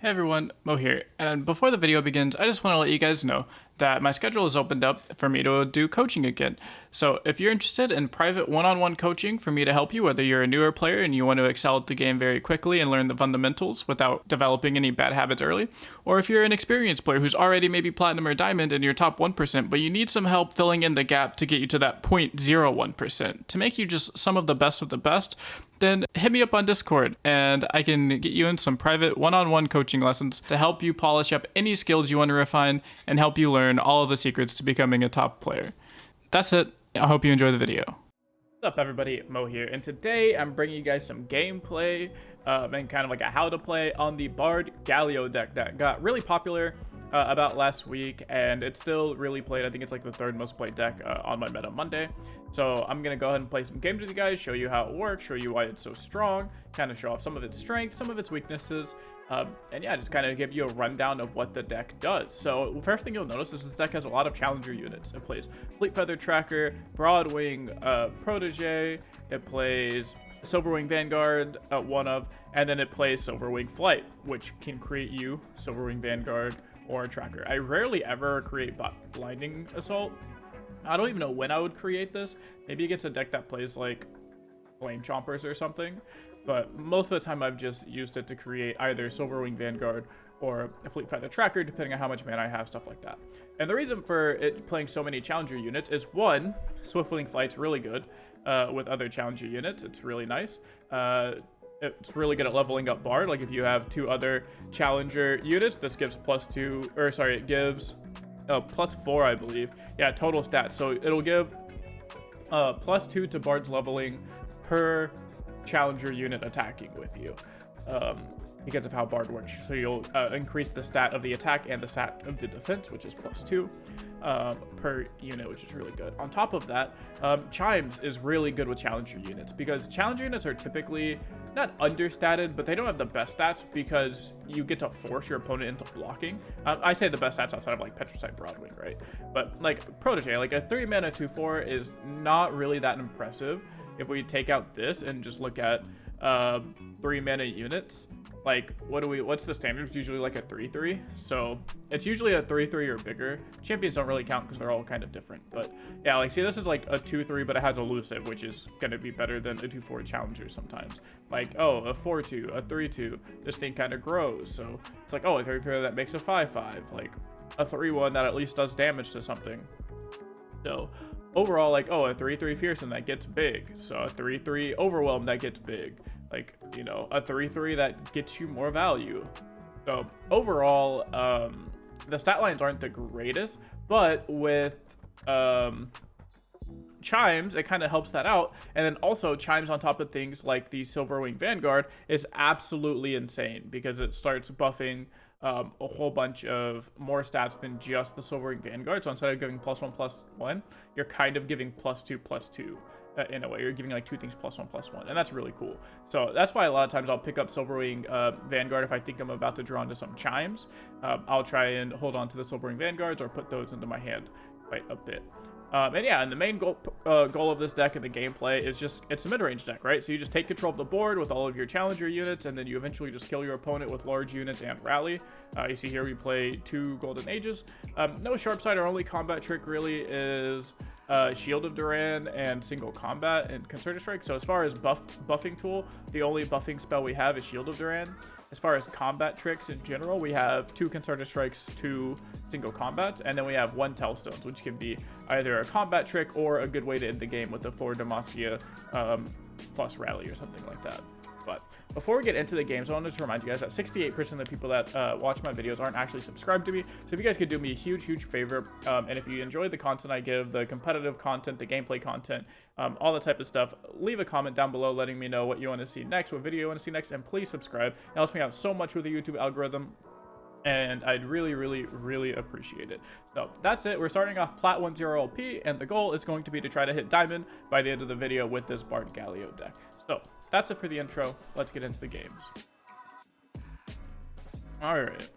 Hey everyone, Mo here, and before the video begins, I just want to let you guys know that my schedule has opened up for me to do coaching again. So if you're interested in private one-on-one coaching for me to help you, whether you're a newer player and you want to excel at the game very quickly and learn the fundamentals without developing any bad habits early, or if you're an experienced player who's already maybe platinum or diamond in your top 1%, but you need some help filling in the gap to get you to that 0.01%, to make you just some of the best, then hit me up on Discord and I can get you in some private one-on-one coaching lessons to help you polish up any skills you want to refine and help you learn all of the secrets to becoming a top player. That's it. I hope you enjoy the video. What's up everybody, Mo here, and today I'm bringing you guys some gameplay and kind of like a how to play on the Bard Galio deck that got really popular about last week, and it's still really played. I think it's like the third most played deck on my meta Monday. So I'm gonna go ahead and play some games with you guys, show you how it works, show you why it's so strong, kind of show off some of its strengths, some of its weaknesses, and yeah, just kind of give you a rundown of what the deck does. So first thing you'll notice is this deck has a lot of challenger units. It plays Fleet Feather Tracker, Broadwing Protege, it plays Silverwing Vanguard, one of, and then it plays Silverwing Flight, which can create you Silverwing Vanguard or a Tracker. I rarely ever create Blinding Assault. I don't even know when I would create this. Maybe it gets a deck that plays like Flame Chompers or something, but most of the time I've just used it to create either Silverwing Vanguard or a Fleet Feather Tracker, depending on how much mana I have, stuff like that. And the reason for it playing so many challenger units is, one, Swiftwing Flight's really good with other challenger units. It's really nice. It's really good at leveling up Bard. Like if you have two other challenger units, this gives it gives +4, I believe. Yeah, total stats. So it'll give +2 to Bard's leveling per challenger unit attacking with you. Because of how Bard works. So you'll increase the stat of the attack and the stat of the defense, which is +2 per unit, which is really good. On top of that, Chimes is really good with challenger units, because challenger units are typically not understated, but they don't have the best stats because you get to force your opponent into blocking. I say the best stats outside of like Petricite Broadwing, right? But like Protege, like a 3 mana 2/4 is not really that impressive. If we take out this and just look at 3 mana units, like what's the standard? It's usually like a 3/3, so it's usually a 3/3 or bigger. Champions don't really count because they're all kind of different, but yeah, like see, this is like a 2/3, but it has elusive, which is going to be better than a 2/4 challenger sometimes. Like, oh, a 4/2, a 3/2, this thing kind of grows, so it's like, oh, a 3/3 that makes a 5/5, like a 3/1 that at least does damage to something. So overall, like, oh, a 3/3 fearsome that gets big, so a 3/3 overwhelm that gets big, like, you know, a 3/3 that gets you more value. So overall, the stat lines aren't the greatest, but with Chimes, it kind of helps that out. And then also Chimes on top of things like the Silverwing Vanguard is absolutely insane, because it starts buffing a whole bunch of more stats than just the Silverwing Vanguard. So instead of giving +1/+1, you're kind of giving +2/+2 in a way. You're giving like two things +1/+1, and that's really cool. So that's why a lot of times I'll pick up Silverwing Vanguard if I think I'm about to draw into some Chimes. I'll try and hold on to the Silverwing Vanguards or put those into my hand quite a bit. And yeah, and the main goal of this deck in the gameplay is just, it's a mid-range deck, right? So you just take control of the board with all of your challenger units, and then you eventually just kill your opponent with large units and rally. You see here we play 2 Golden Ages. No sharp side. Our only combat trick really is Shield of Duran and Single Combat and Concerted Strike. So as far as buffing tool, the only buffing spell we have is Shield of Duran. As far as combat tricks in general, we have 2 Concerted Strikes, 2 Single Combats, and then we have 1 Tellstones, which can be either a combat trick or a good way to end the game with a 4 demacia plus rally or something like that. But before we get into the games, I wanted to remind you guys that 68% of the people that watch my videos aren't actually subscribed to me. So if you guys could do me a huge favor, and if you enjoy the content I give, the competitive content, the gameplay content, all that type of stuff, leave a comment down below letting me know what you want to see next, what video you want to see next, and please subscribe. It helps me out so much with the YouTube algorithm, and I'd really appreciate it. So that's it. We're starting off Plat 10 LP, and the goal is going to be to try to hit Diamond by the end of the video with this Bard Galio deck. So that's it for the intro. Let's get into the games. All right.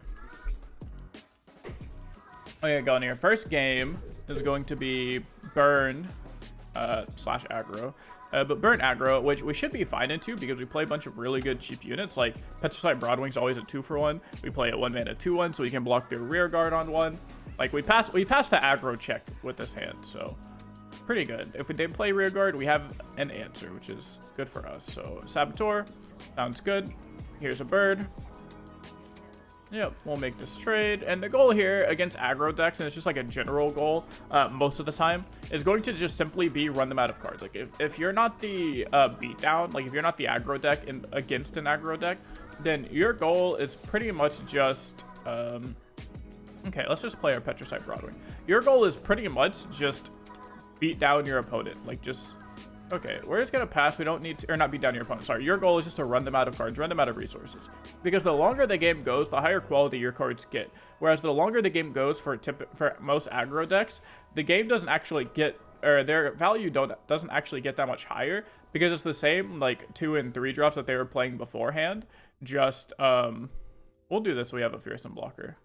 Okay, going here. First game is going to be Burn / aggro. But burn aggro, which we should be fine into because we play a bunch of really good cheap units. Like Petrified Broadwing's always a 2-for-1. We play a 1-mana 2-1, so we can block their rear guard on 1. Like we pass the aggro check with this hand, so pretty good. If we did play rear guard, we have an answer, which is good for us. So Saboteur sounds good. Here's a bird. Yep, we'll make this trade. And the goal here against aggro decks, and it's just like a general goal most of the time, is going to just simply be run them out of cards. Like if you're not the beatdown, like if you're not the aggro deck against an aggro deck, then your goal is pretty much just okay, let's just play our Petrified Broadwing. Your goal is pretty much just beat down your opponent. Like just okay, we're just gonna pass. We don't need to, or not beat down your opponent. Sorry, your goal is just to run them out of cards, run them out of resources. Because the longer the game goes, the higher quality your cards get. Whereas the longer the game goes for most aggro decks, the game doesn't actually get, or their value doesn't actually get that much higher because it's the same like 2 and 3 drops that they were playing beforehand. Just we'll do this so we have a fearsome blocker.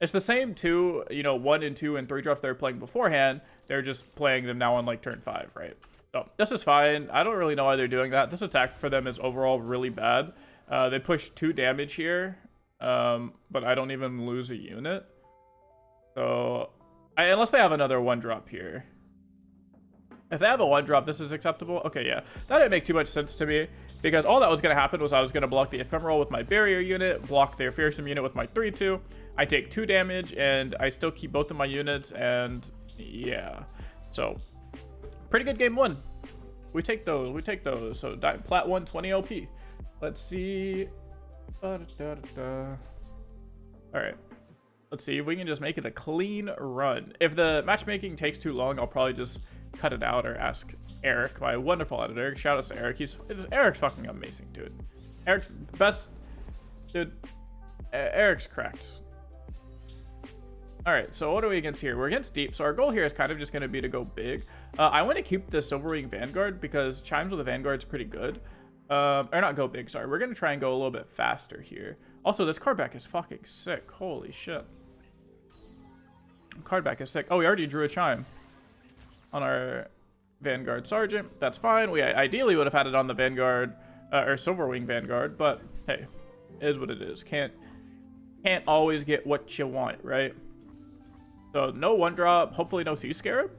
It's the same 2, 1 and 2 and 3 drops they were playing beforehand. They're just playing them now on like turn 5, right? So this is fine. I don't really know why they're doing that. This attack for them is overall really bad. They push 2 damage here, but I don't even lose a unit. So, unless they have another 1-drop here. If they have a 1-drop, this is acceptable. Okay, yeah. That didn't make too much sense to me, because all that was going to happen was I was going to block the Ephemeral with my Barrier unit, block their Fearsome unit with my 3-2. I take 2 damage, and I still keep both of my units, and yeah. So, pretty good game 1. We take those. So, Plat 1, 20 LP. Let's see. Alright. Let's see if we can just make it a clean run. If the matchmaking takes too long, I'll probably just cut it out or ask Eric, my wonderful editor. Shout out to Eric. Eric's fucking amazing, dude. Eric's the best. Dude, Eric's cracked. Alright, so what are we against here? We're against deep, so our goal here is kind of just going to be to go big. I want to keep the Silverwing Vanguard because Chimes with the Vanguard's pretty good. Or not go big, sorry. We're going to try and go a little bit faster here. Also, this card back is fucking sick. Holy shit. Card back is sick. Oh, we already drew a Chime on our Vanguard Sergeant. That's fine. We ideally would have had it on the Vanguard, or Silverwing Vanguard, but hey, it is what it is. Can't always get what you want, right? So, no 1-drop. Hopefully no Sea Scarab.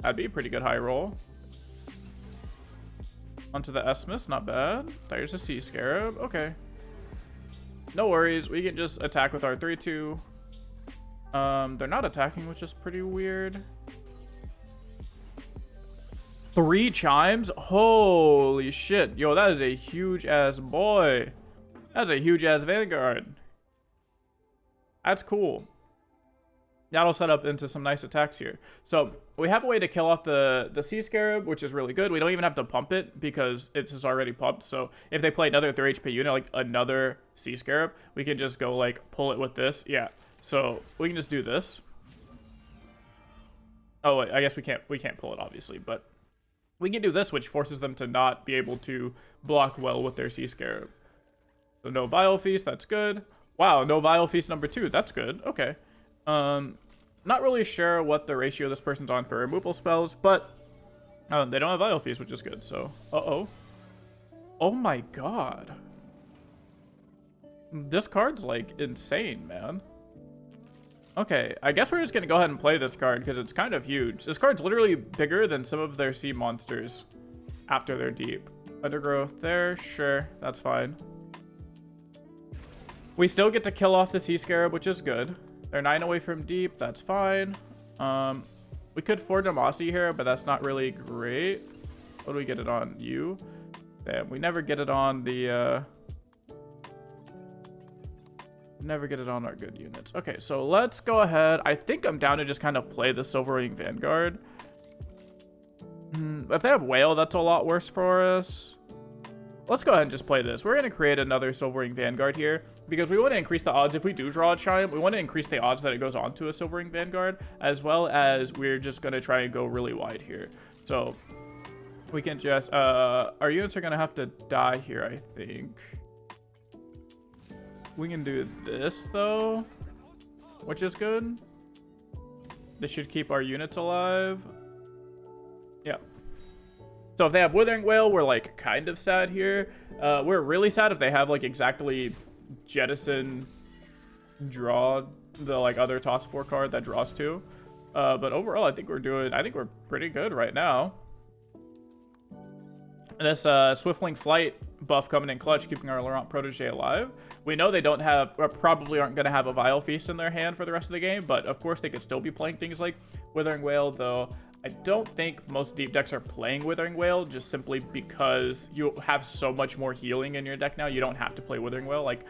That'd be a pretty good high roll. Onto the Esmus, not bad. There's a Sea Scarab. Okay. No worries. We can just attack with our 3-2. They're not attacking, which is pretty weird. 3 Chimes? Holy shit. Yo, that is a huge-ass boy. That's a huge-ass Vanguard. That's cool. That'll set up into some nice attacks here. So we have a way to kill off the Sea Scarab, which is really good. We don't even have to pump it because it's already pumped. So if they play another 3 HP unit, like another Sea Scarab, we can just go like pull it with this. Yeah. So we can just do this. Oh, wait, I guess we can't pull it obviously, but we can do this, which forces them to not be able to block well with their Sea Scarab. So no Vile Feast, that's good. Wow, no Vile Feast number 2, that's good. Okay. Not really sure what the ratio this person's on for removal spells, but they don't have Vile Feast, which is good. So, oh my god, this card's like insane, man. Okay, I guess we're just gonna go ahead and play this card because it's kind of huge. This card's literally bigger than some of their sea monsters after they're deep. Undergrowth there, sure, that's fine. We still get to kill off the Sea Scarab, which is good. They're 9 away from deep. That's fine. We could 4 demacia here, but that's not really great. What do we get it on? You? Damn, we never get it on the... Never get it on our good units. Okay, so let's go ahead. I think I'm down to just kind of play the Silverwing Vanguard. If they have Whale, that's a lot worse for us. Let's go ahead and just play this. We're going to create another Silverwing Vanguard here because we want to increase the odds. If we do draw a Chime, we want to increase the odds that it goes onto a Silverwing Vanguard, as well as we're just going to try and go really wide here. So we can just, our units are going to have to die here, I think. We can do this though, which is good. This should keep our units alive. Yeah. So if they have Withering Wail, we're like kind of sad here. We're really sad if they have like exactly Jettison draw the like other toss 4 card that draws 2. But overall, I think we're pretty good right now. And this Swiftling Flight buff coming in clutch, keeping our Laurent Protege alive. We know they don't have, or probably aren't going to have a Vile Feast in their hand for the rest of the game, but of course they could still be playing things like Withering Wail, though I don't think most deep decks are playing Withering Wail, just simply because you have so much more healing in your deck now, you don't have to play Withering Wail. Like,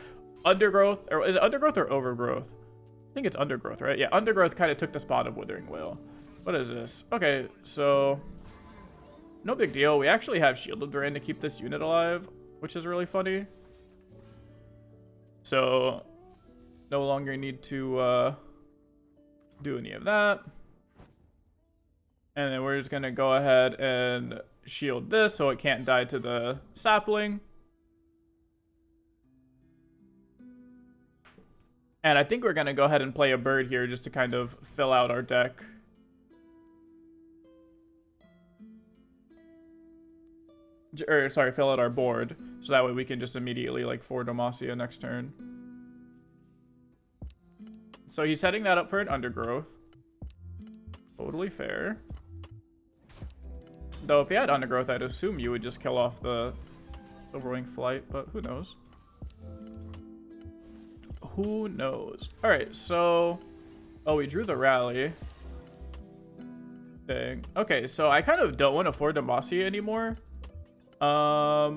Undergrowth, or is it Undergrowth or Overgrowth? I think it's Undergrowth, right? Yeah, Undergrowth kind of took the spot of Withering Wail. What is this? Okay, so no big deal. We actually have Shielded Duran to keep this unit alive, which is really funny. So no longer need to do any of that. And then we're just going to go ahead and shield this so it can't die to the sapling. And I think we're going to go ahead and play a bird here just to kind of fill out our deck. Or, sorry, fill out our board. So that way we can just immediately, like, 4 demacia next turn. So he's setting that up for an Undergrowth. Totally fair. Though if he had Undergrowth, I'd assume you would just kill off the Silverwing Flight, but who knows? Who knows? Alright, so... Oh, we drew the rally. Dang. Okay, so I kind of don't want to 4 demacia anymore. I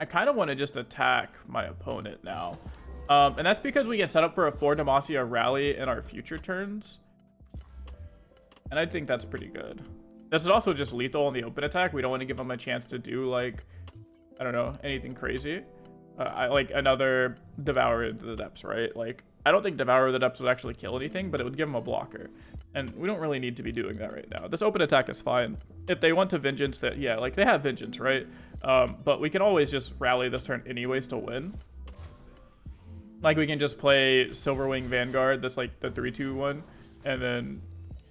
kind of want to just attack my opponent now. And that's because we get set up for a 4 demacia rally in our future turns. And I think that's pretty good. This is also just lethal on the open attack. We don't want to give him a chance to do, like, I don't know, anything crazy. I like another Devour the Depths, right? Like, I don't think Devour the Depths would actually kill anything, but it would give him a blocker. And we don't really need to be doing that right now. This open attack is fine. If they want to Vengeance, that, yeah, like, they have Vengeance, right? But we can always just rally this turn anyways to win. Like, we can just play Silverwing Vanguard, that's like the 3-2 one, and then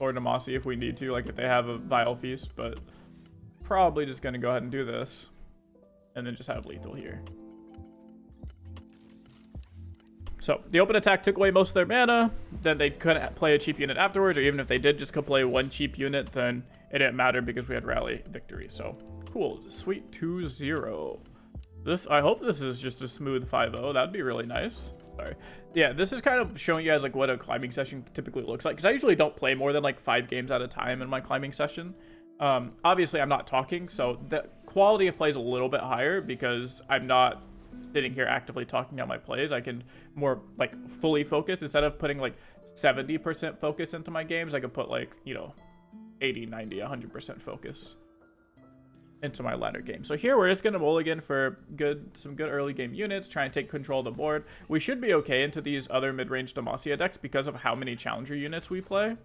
or demacia if we need to, like if they have a Vile Feast, but probably just gonna go ahead and do this. And then just have lethal here. So, the open attack took away most of their mana, then they couldn't play a cheap unit afterwards, or even if they did just could play one cheap unit, then it didn't matter because we had rally victory. So, cool. Sweet 2-0. This, I hope this is just a smooth 5-0. That'd be really nice. Sorry. Yeah, this is kind of showing you guys like what a climbing session typically looks like, because I usually don't play more than like 5 games at a time in my climbing session. Obviously, I'm not talking, so the quality of play is a little bit higher because I'm not sitting here actively talking on my plays. I can more like fully focus. Instead of putting like 70% focus into my games, I could put like, you know, 80, 90, 100% focus into my latter game. So here we're just going to mulligan for some good early game units, try and take control of the board. We should be okay into these other mid-range demacia decks because of how many challenger units we play.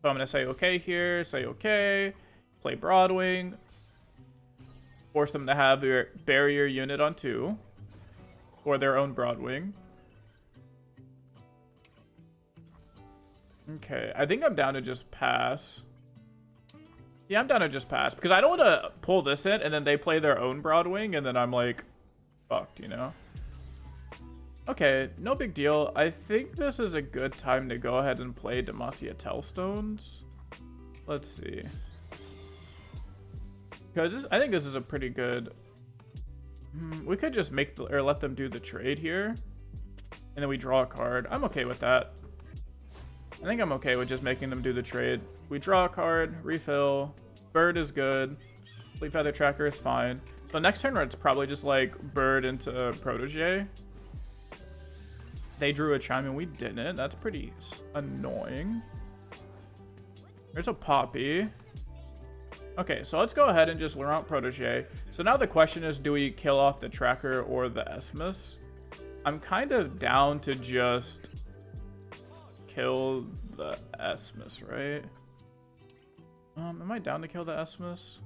So I'm going to say okay here, say okay, play Broadwing, force them to have their barrier unit on 2, or their own Broadwing. Okay, I think I'm down to just pass. Yeah, I'm down to just pass, because I don't want to pull this in, and then they play their own Broadwing, and then I'm like, fucked, you know? Okay, no big deal. I think this is a good time to go ahead and play Demacia Tellstones. Let's see. Because I think this is a pretty good... we could just make or let them do the trade here, and then we draw a card. I'm okay with that. I think I'm okay with just making them do the trade. We draw a card, refill, bird is good, Sleep Feather Tracker is fine. So next turn it's probably just like bird into Protege. They drew a Chime and we didn't. That's pretty annoying. There's a Poppy. Okay, so let's go ahead and just Laurent Protege. So now the question is, do we kill off the Tracker or the Esmus? I'm kind of down to just kill the Esmus, right? Am I down to kill the Esmus?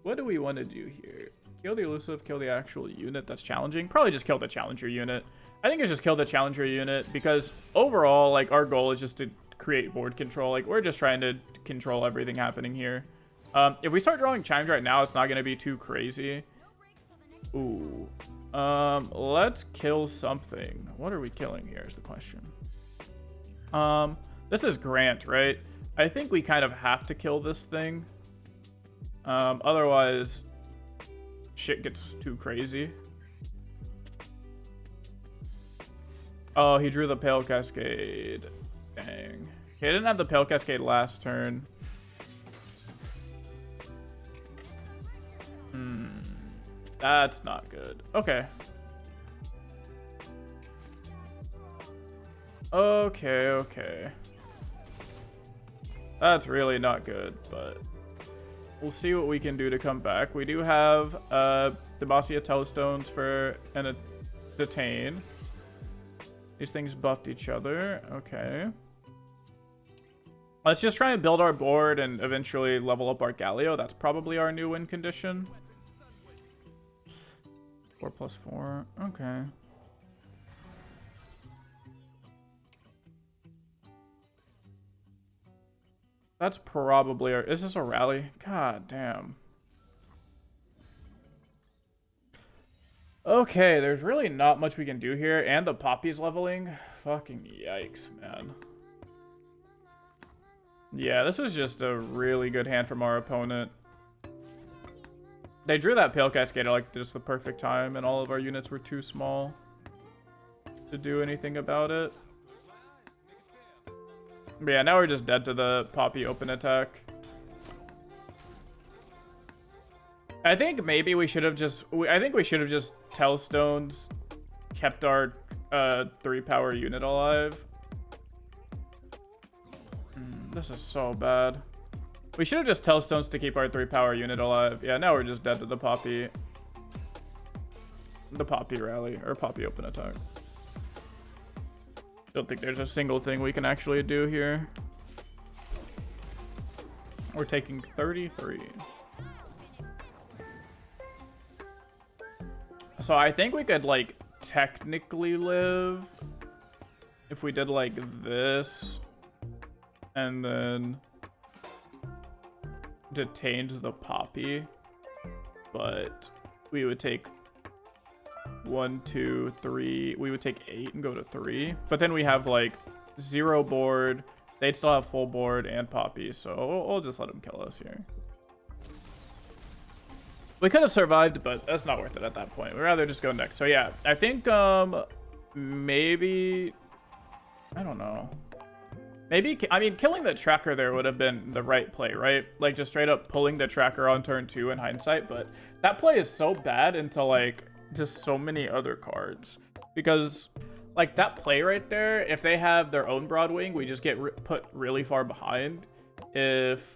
What do we want to do here? Kill the elusive, kill the actual unit that's challenging. Probably just kill the challenger unit. I think it's just kill the challenger unit, because overall, like, our goal is just to create board control. Like, we're just trying to control everything happening here. If we start drawing chimes right now, it's not going to be too crazy. Ooh. Let's kill something. What are we killing here is the question. This is Grant, right? I think we kind of have to kill this thing. Otherwise, shit gets too crazy. Oh, he drew the Pale Cascade. Dang. He didn't have the Pale Cascade last turn. That's not good. Okay. Okay. That's really not good, but we'll see what we can do to come back. We do have demacia Telestones for and a Detain. These things buffed each other. Okay. Let's just try and build our board and eventually level up our Galio. That's probably our new win condition. 4+4. Okay. That's probably our... Is this a rally? God damn. Okay, there's really not much we can do here. And the Poppy's leveling. Fucking yikes, man. Yeah, this was just a really good hand from our opponent. They drew that Pale Cascade at like just the perfect time, and all of our units were too small to do anything about it. But yeah, now we're just dead to the Poppy open attack. I think maybe we should have just... I think we should have just Telstones kept our 3-power unit alive. This is so bad. We should have just Telstones to keep our 3-power unit alive. Yeah, now we're just dead to the Poppy. The Poppy rally, or Poppy open attack. Don't think there's a single thing we can actually do here. We're taking 33. So I think we could, like, technically live if we did, like, this. And then detained the Poppy. But we would take 1, 2, 3. We would take 8 and go to 3. But then we have, like, 0 board. They'd still have full board and Poppy. So we'll just let them kill us here. We could have survived, but that's not worth it at that point. We'd rather just go next. So yeah, I think maybe... I don't know. Maybe, I mean, killing the tracker there would have been the right play, right? Like, just straight up pulling the tracker on turn 2 in hindsight. But that play is so bad into, like, just so many other cards. Because, like, that play right there, if they have their own Broadwing, we just get put really far behind. If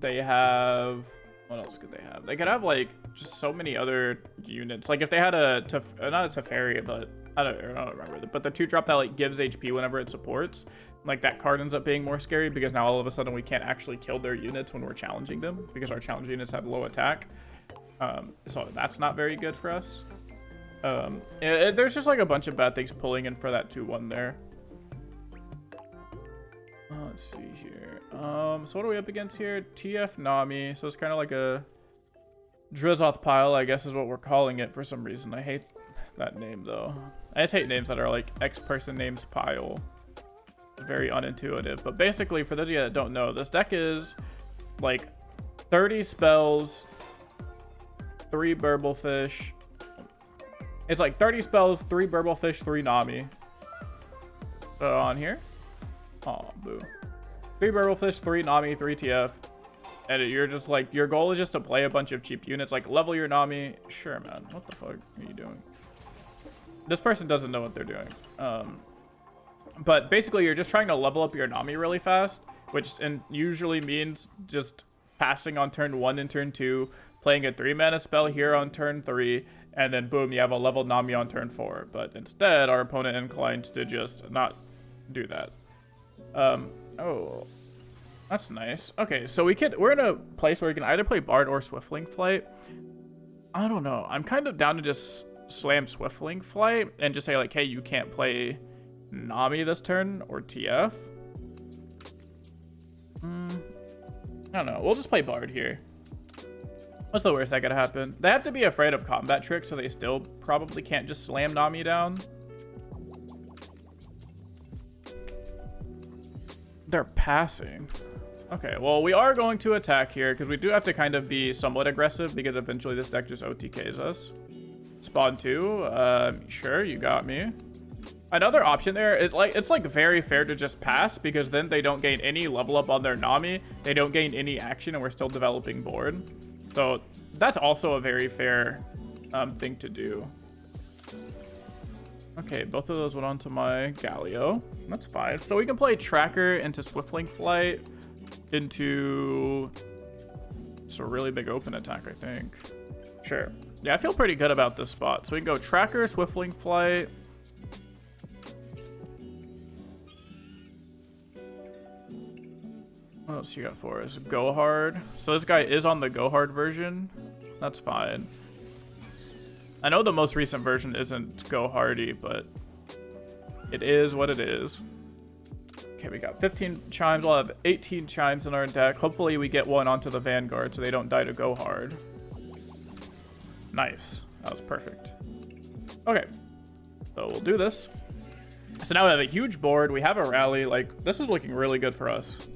they have... What else could they have? They could have, like, just so many other units. Like, if they had a... not a Teferi, but... I don't remember. But the 2-drop that, like, gives HP whenever it supports... Like, that card ends up being more scary because now all of a sudden we can't actually kill their units when we're challenging them because our challenge units have low attack. So that's not very good for us. There's just, like, a bunch of bad things pulling in for that 2-1 there. Let's see here. So what are we up against here? TF Nami. So it's kind of like a Drizoth pile, I guess is what we're calling it for some reason. I hate that name, though. I just hate names that are, like, X-person names pile. Very unintuitive, but basically for those of you that don't know, this deck is like 30 spells, 3 Burblefish. It's like 30 spells, 3 Burblefish, 3 Nami. So on here, oh boo, 3 Burblefish, 3 Nami, 3 TF, and you're just like, your goal is just to play a bunch of cheap units, like level your Nami. Sure, man, what the fuck are you doing? This person doesn't know what they're doing. But basically, you're just trying to level up your Nami really fast, which usually means just passing on turn 1 and turn 2, playing a 3-mana spell here on turn 3, and then boom, you have a leveled Nami on turn 4. But instead, our opponent inclined to just not do that. Oh, that's nice. Okay, so we're in a place where we can either play Bard or Swiftling Flight. I don't know. I'm kind of down to just slam Swiftling Flight and just say like, hey, you can't play Nami this turn or TF. I don't know. We'll just play Bard here. What's the worst that could happen? They have to be afraid of combat tricks, so they still probably can't just slam Nami down. They're passing. Okay, well, we are going to attack here because we do have to kind of be somewhat aggressive because eventually this deck just OTKs us. Spawn 2. Sure, you got me. Another option there is it's like very fair to just pass because then they don't gain any level up on their Nami. They don't gain any action and we're still developing board. So that's also a very fair thing to do. Okay, both of those went onto my Galio. That's fine. So we can play Tracker into Swiftling Flight into... It's a really big open attack, I think. Sure. Yeah, I feel pretty good about this spot. So we can go Tracker, Swiftling Flight. What else you got for us? Go Hard. So this guy is on the Go Hard version. That's fine. I know the most recent version isn't Go Hardy, but it is what it is. Okay, we got 15 chimes. We'll have 18 chimes in our deck. Hopefully we get one onto the Vanguard so they don't die to Go Hard. Nice. That was perfect. Okay. So we'll do this. So now we have a huge board. We have a rally. Like, this is looking really good for us.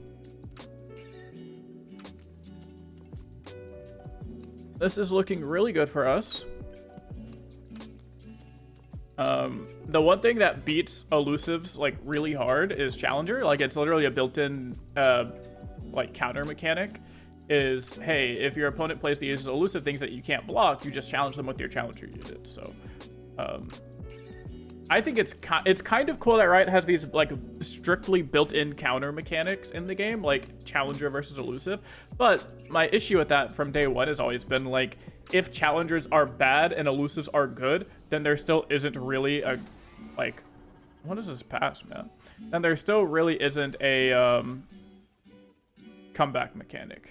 This is looking really good for us. The one thing that beats elusives like really hard is Challenger. Like, it's literally a built-in like counter mechanic. Is, hey, if your opponent plays these elusive things that you can't block, you just challenge them with your Challenger unit. So I think it's kind of cool that Riot has these like strictly built-in counter mechanics in the game, like Challenger versus elusive. But my issue with that from day one has always been like, if Challengers are bad and elusives are good, then there still isn't really a like, what is this pass, man? Then there still really isn't a comeback mechanic.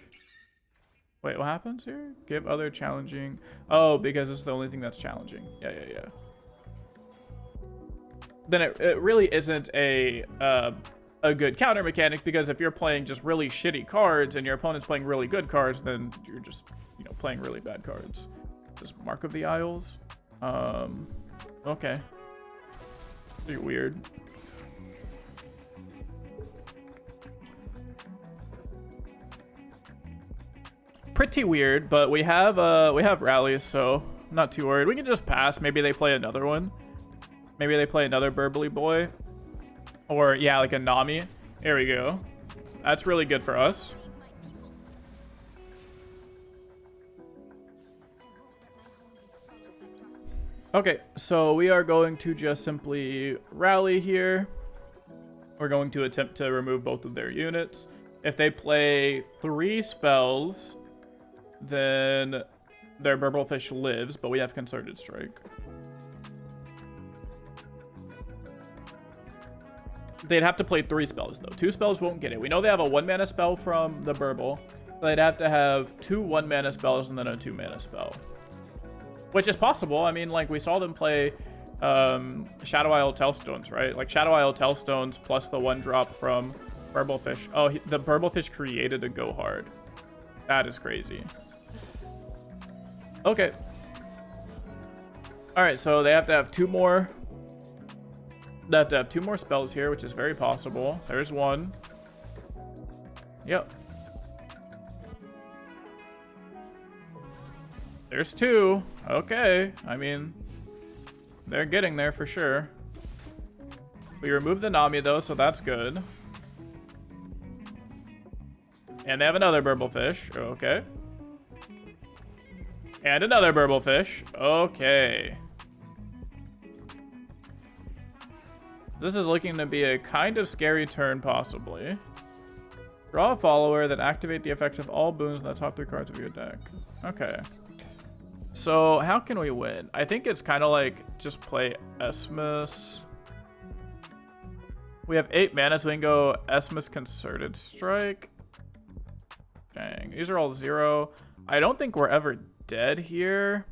Wait, what happens here? Give other challenging. Oh, because it's the only thing that's challenging. Yeah. Then it really isn't a good counter mechanic, because if you're playing just really shitty cards and your opponent's playing really good cards, then you're just, you know, playing really bad cards. This Mark of the Isles. Okay. Pretty weird. Pretty weird, but we have rallies, so I'm not too worried. We can just pass. Maybe they play another one. Maybe they play another Burbly Boy. Or, yeah, like a Nami. Here we go. That's really good for us. Okay, so we are going to just simply rally here. We're going to attempt to remove both of their units. If they play 3 spells, then their Burblefish lives, but we have Concerted Strike. They'd have to play 3 spells, though. 2 spells won't get it. We know they have a 1-mana spell from the Burble. So they'd have to have 2 1-mana spells and then a 2-mana spell. Which is possible. I mean, like, we saw them play Shadow Isle Tellstones, right? Like, Shadow Isle Tellstones plus the 1-drop from Burblefish. Oh, the Burblefish created a Go Hard. That is crazy. Okay. Alright, so they have to have 2 more... They have to have 2 more spells here, which is very possible. There's 1. Yep. There's 2. Okay. I mean, they're getting there for sure. We removed the Nami, though, so that's good. And they have another Burblefish. Okay. And another Burblefish. Okay. This is looking to be a kind of scary turn, possibly. Draw a follower, then activate the effects of all boons in the top 3 cards of your deck. Okay. So, how can we win? I think it's kind of like just play Esmus. We have 8 mana, so we can go Esmus Concerted Strike. Dang. These are all 0. I don't think we're ever dead here,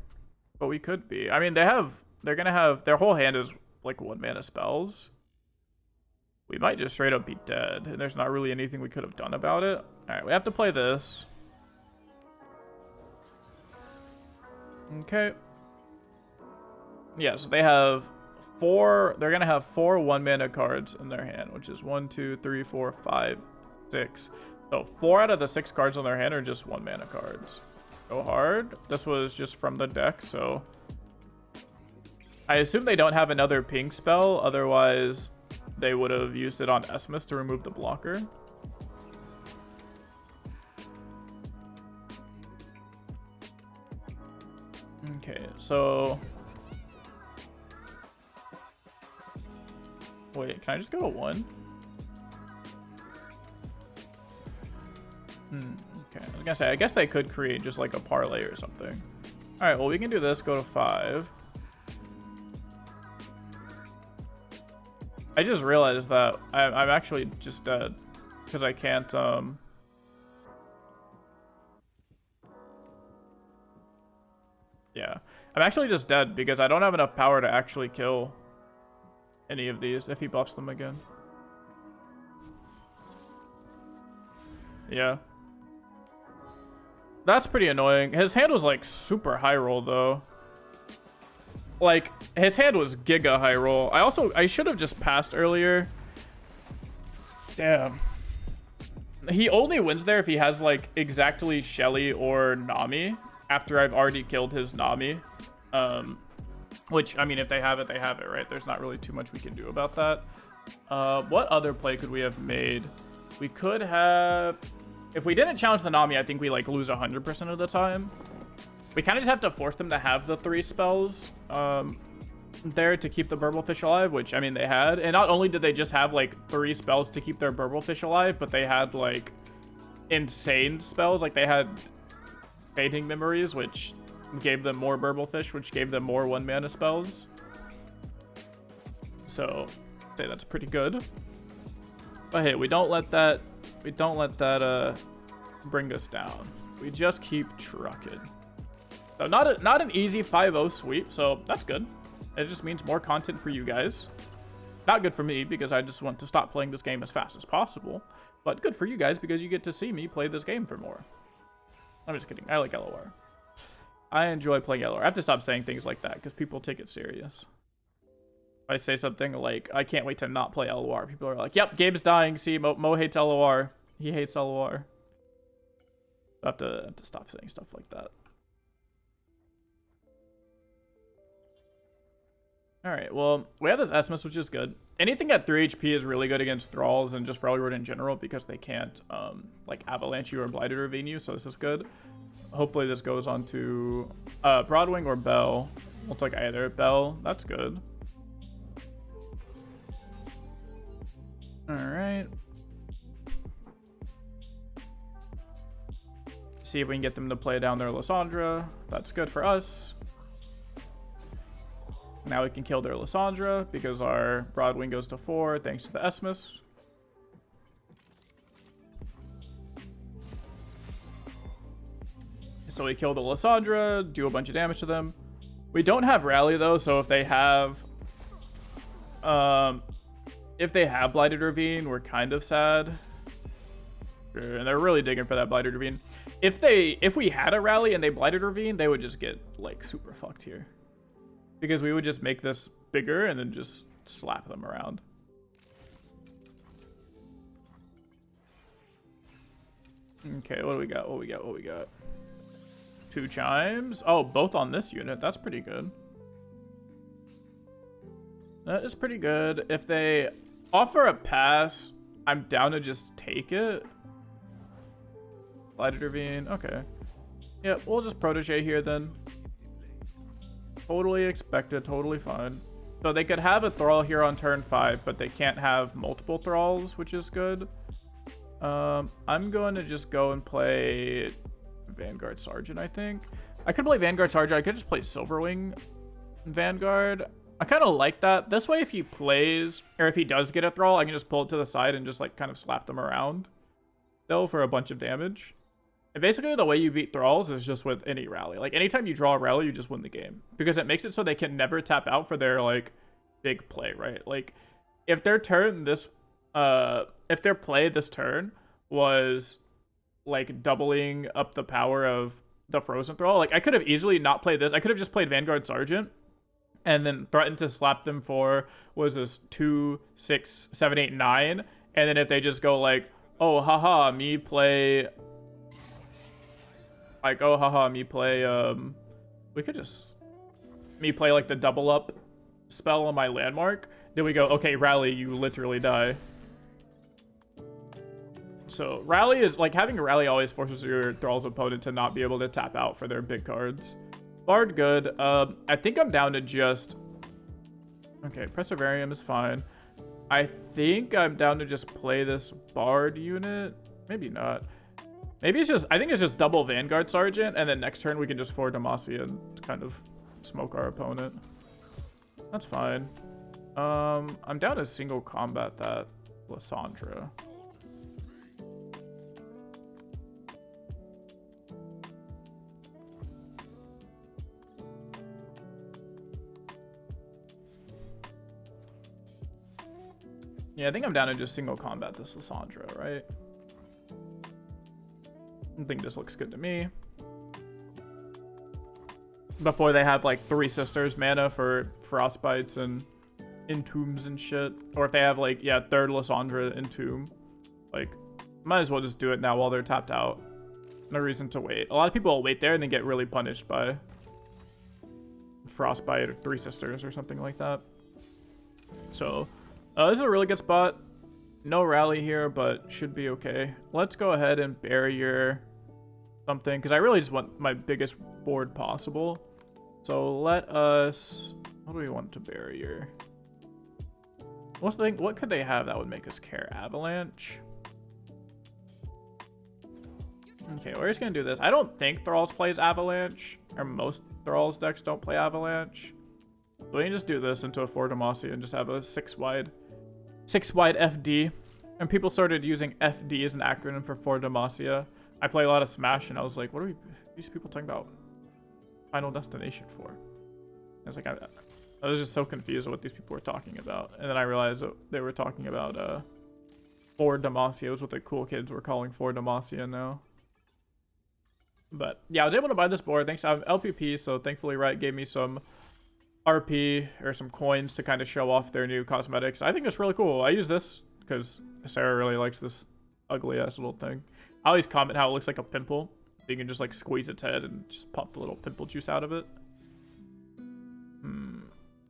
but we could be. I mean, they have they're gonna have their whole hand is like 1-mana spells. We might just straight up be dead, and there's not really anything we could have done about it. All right, we have to play this. Okay. Yeah, so they have 4. They're gonna have 4 1-mana cards in their hand, which is 1, 2, 3, 4, 5, 6. So 4 out of the 6 cards on their hand are just 1-mana cards. Go hard. This was just from the deck, so I assume they don't have another pink spell. Otherwise, they would have used it on Esmus to remove the blocker. Okay, so wait, can I just go to 1? Okay, I was gonna say, I guess they could create just like a parlay or something. All right, well, we can do this, go to 5. I just realized that I'm actually just dead because I can't, yeah. I'm actually just dead because I don't have enough power to actually kill any of these if he buffs them again. Yeah. That's pretty annoying. His hand was like super high roll though. Like, his hand was giga high roll. I should have just passed earlier. Damn. He only wins there if he has like exactly Shelly or Nami after I've already killed his Nami. Which, I mean, if they have it, they have it, right? There's not really too much we can do about that. What other play could we have made? We could have... If we didn't challenge the Nami, I think we like lose 100% of the time. We kind of just have to force them to have the 3 spells there to keep the Burblefish alive, which, I mean, they had. And not only did they just have, like, 3 spells to keep their Burblefish alive, but they had, like, insane spells. Like, they had Fainting Memories, which gave them more Burblefish, which gave them more 1-mana spells. So, I'd say that's pretty good. But hey, we don't let that bring us down. We just keep trucking. So not an easy 5-0 sweep, so that's good. It just means more content for you guys. Not good for me because I just want to stop playing this game as fast as possible, but good for you guys because you get to see me play this game for more. I'm just kidding. I like LoR. I enjoy playing LoR. I have to stop saying things like that because people take it serious. If I say something like, I can't wait to not play LoR, people are like, yep, Gabe's dying. See, Mo hates LoR. He hates LoR. I have to stop saying stuff like that. Alright, well, we have this Esmus, which is good. Anything at 3 HP is really good against thralls and just Freljord in general because they can't, like, avalanche you or blighted ravine you, so this is good. Hopefully this goes on to Broadwing or Bell. We'll take either. Bell, that's good. Alright. See if we can get them to play down their Lysandra. That's good for us. Now we can kill their Lysandra because our Broadwing goes to 4 thanks to the Esmus. So we kill the Lysandra, do a bunch of damage to them. We don't have Rally though, so if they have Blighted Ravine, we're kind of sad. And they're really digging for that Blighted Ravine. If we had a Rally and they Blighted Ravine, they would just get like super fucked here. Because we would just make this bigger and then just slap them around. Okay, what do we got? What we got? 2 chimes. Oh, both on this unit. That's pretty good. That is pretty good. If they offer a pass, I'm down to just take it. Blighted Ravine. Okay. Yeah, we'll just Protege here then. Totally expected, totally fine. So they could have a Thrall here on turn 5, but they can't have multiple Thralls, which is good. I'm going to just go and play Vanguard Sergeant, I think. I could play Vanguard Sergeant. I could just play Silverwing Vanguard. I kind of like that. This way, if he plays, or if he does get a Thrall, I can just pull it to the side and just like kind of slap them around, though, for a bunch of damage. And basically, the way you beat thralls is just with any rally. Like, anytime you draw a rally, you just win the game. Because it makes it so they can never tap out for their, like, big play, right? Like, if their turn this... if their play this turn was, like, doubling up the power of the Frozen Thrall, like, I could have easily not played this. I could have just played Vanguard Sergeant and then threatened to slap them for, was this 2, 6, 7, 8, 9. And then if they just go, like, oh, haha, me play... Like, oh, haha, me play, we could just... Me play, like, the double up spell on my landmark. Then we go, okay, rally, you literally die. So, rally is, like, having a rally always forces your Thrall's opponent to not be able to tap out for their big cards. Bard, good. I think I'm down to just... Okay, Preservarium is fine. I think I'm down to just play this Bard unit. Maybe not. Maybe it's just, I think it's just double Vanguard Sergeant, and then next turn we can just 4 demacia and kind of smoke our opponent. That's fine. I'm down to single combat that Lysandra. Yeah, I think I'm down to just single combat this Lysandra, right? I think this looks good to me. Before they have like 3 sisters mana for frostbites and entombs and shit. Or if they have like, yeah, 3rd Lysandra entomb. Like, might as well just do it now while they're tapped out. No reason to wait. A lot of people will wait there and then get really punished by frostbite or 3 sisters or something like that. So, this is a really good spot. No rally here, but should be okay. Let's go ahead and barrier something, because I really just want my biggest board possible. So let us... What do we want to barrier? What's the thing? What could they have that would make us care? Avalanche? Okay, we're just going to do this. I don't think Thralls plays Avalanche, or most Thralls decks don't play Avalanche. So we can just do this into a 4 demacia and just have a 6-wide FD. And people started using FD as an acronym for 4 demacia. I play a lot of Smash, and I was like, what are these people talking about Final Destination for? I was like, I was just so confused with what these people were talking about. And then I realized that they were talking about 4 demacia was what the cool kids were calling 4 demacia now. But yeah, I was able to buy this board thanks to LPP, so thankfully Riot gave me some RP or some coins to kind of show off their new cosmetics. I think it's really cool. I use this because Sarah really likes this ugly ass little thing. I always comment how it looks like a pimple. You can just like squeeze its head and just pop the little pimple juice out of it.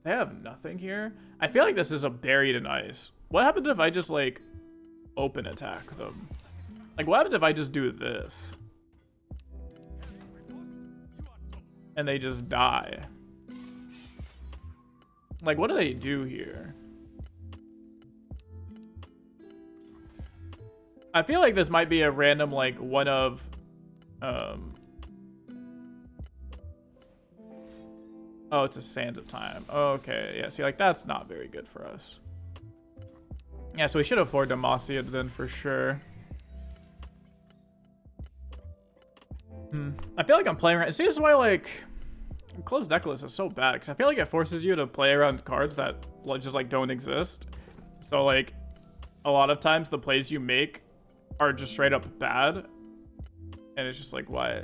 They have nothing here. I feel like this is a buried in ice. What happens if I just like open attack them? Like what happens if I just do this? And they just die. Like what do they do here? I feel like this might be a random, like, one of, oh, it's a Sands of Time. Okay, yeah, see, like, that's not very good for us. Yeah, so we should have 4 demacia then for sure. I feel like I'm playing around. See, this is why, like, closed deck list is so bad, because I feel like it forces you to play around cards that just, like, don't exist. So, like, a lot of times the plays you make are just straight up bad, and it's just like, why?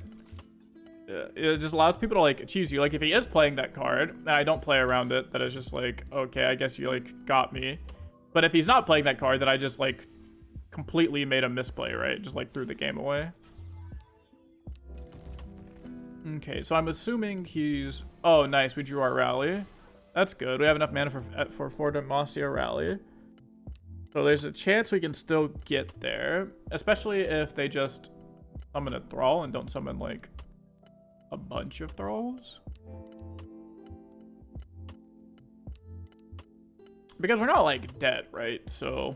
It just allows people to like choose you. Like if he is playing that card and I don't play around it, that is just like, okay, I guess you like got me. But if he's not playing that card, then I just like completely made a misplay, right? Just like threw the game away. Okay, so I'm assuming he's... Oh, nice, we drew our rally. That's good. We have enough mana for 4 demacia rally. So there's a chance we can still get there, especially if they just summon a thrall and don't summon like a bunch of thralls. Because we're not like dead, right? So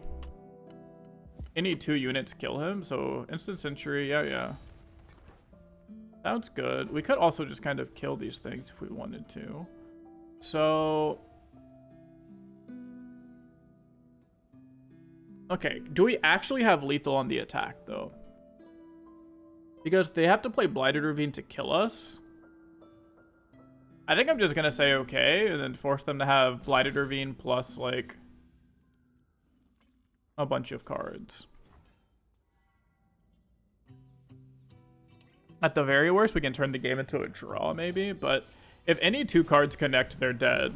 any 2 units kill him. So instant century, yeah. Sounds good. We could also just kind of kill these things if we wanted to. So... Okay, do we actually have lethal on the attack, though? Because they have to play Blighted Ravine to kill us. I think I'm just going to say okay, and then force them to have Blighted Ravine plus, like, a bunch of cards. At the very worst, we can turn the game into a draw, maybe. But if any 2 cards connect, they're dead.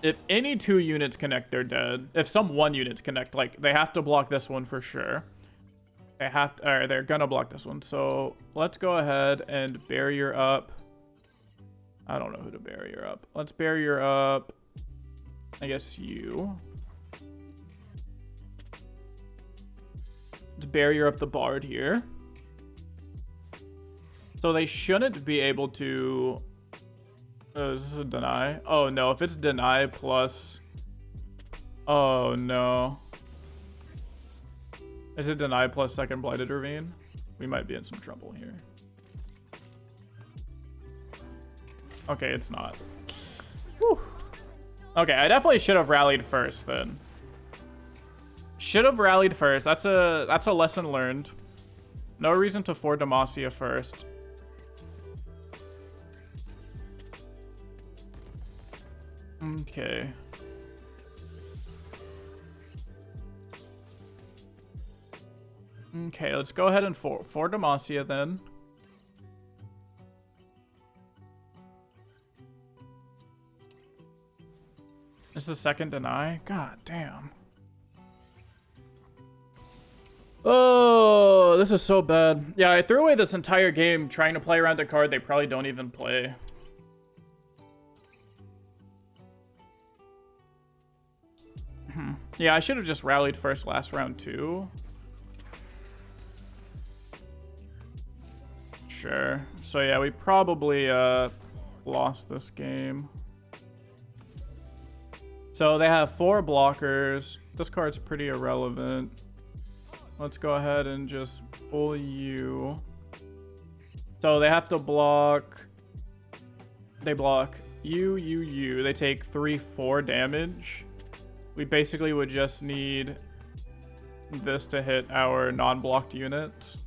If any 2 units connect, they're dead. If some 1 units connect, like, they have to block this one for sure. They have to, or they're gonna block this one. So let's go ahead and barrier up. I don't know who to barrier up. Let's barrier up, I guess you. Let's barrier up the Bard here. So they shouldn't be able to... is this a deny? Oh no, if it's deny plus... Oh no. Is it deny plus second Blighted Ravine? We might be in some trouble here. Okay, it's not. Whew. Okay, I definitely should have rallied first then. Should have rallied first. That's a lesson learned. No reason to for demacia first. Okay. Okay, let's go ahead and for demacia then. This is the second deny? God damn. Oh, this is so bad. Yeah, I threw away this entire game trying to play around a card they probably don't even play. Yeah, I should have just rallied first last round too. Sure. So yeah, we probably lost this game. So they have 4 blockers. This card's pretty irrelevant. Let's go ahead and just pull you. So they have to block. They block you. They take 3-4 damage. We basically would just need this to hit our non-blocked units.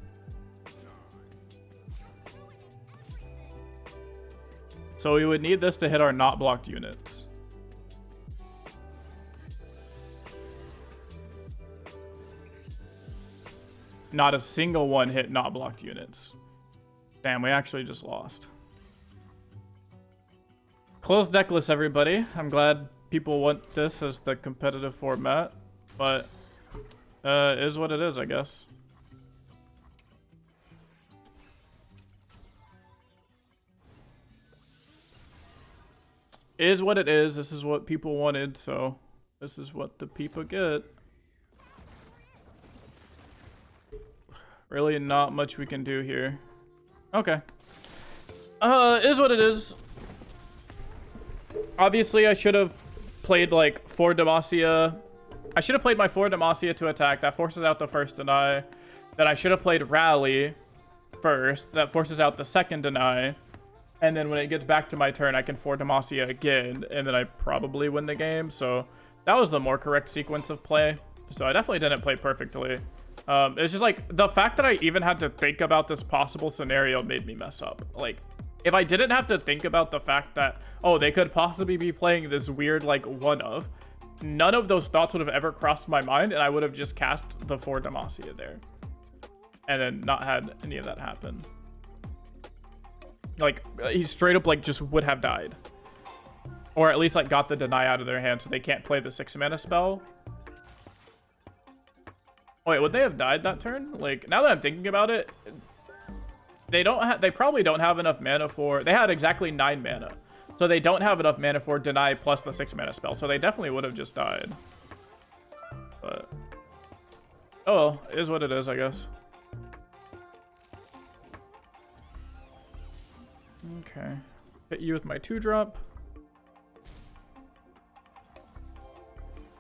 So we would need this to hit our not blocked units. Not a single one hit not blocked units. Damn, we actually just lost. Closed decklist, everybody. I'm glad people want this as the competitive format, but is what it is, I guess. Is what it is. This is what people wanted, so this is what the people get. Really not much we can do here. Okay. Is what it is. Obviously, I should have played, like, 4 demacia. I should have played my 4 demacia to attack. That forces out the first deny. Then I should have played rally first. That forces out the second deny. And then when it gets back to my turn, I can 4 demacia again. And then I probably win the game. So that was the more correct sequence of play. So I definitely didn't play perfectly. It's just like the fact that I even had to think about this possible scenario made me mess up. Like, if I didn't have to think about the fact that, oh, they could possibly be playing this weird, like, one of, none of those thoughts would have ever crossed my mind, and I would have just cast the 4 demacia there. And then not had any of that happen. Like, he straight up, like, just would have died. Or at least, like, got the deny out of their hand so they can't play the 6 mana spell. Wait, would they have died that turn? Like, now that I'm thinking about it, they probably don't have enough mana for... They had exactly 9 mana. So they don't have enough mana for deny plus the 6 mana spell. So they definitely would have just died. But... oh, well, it is what it is, I guess. Okay. Hit you with my 2-drop.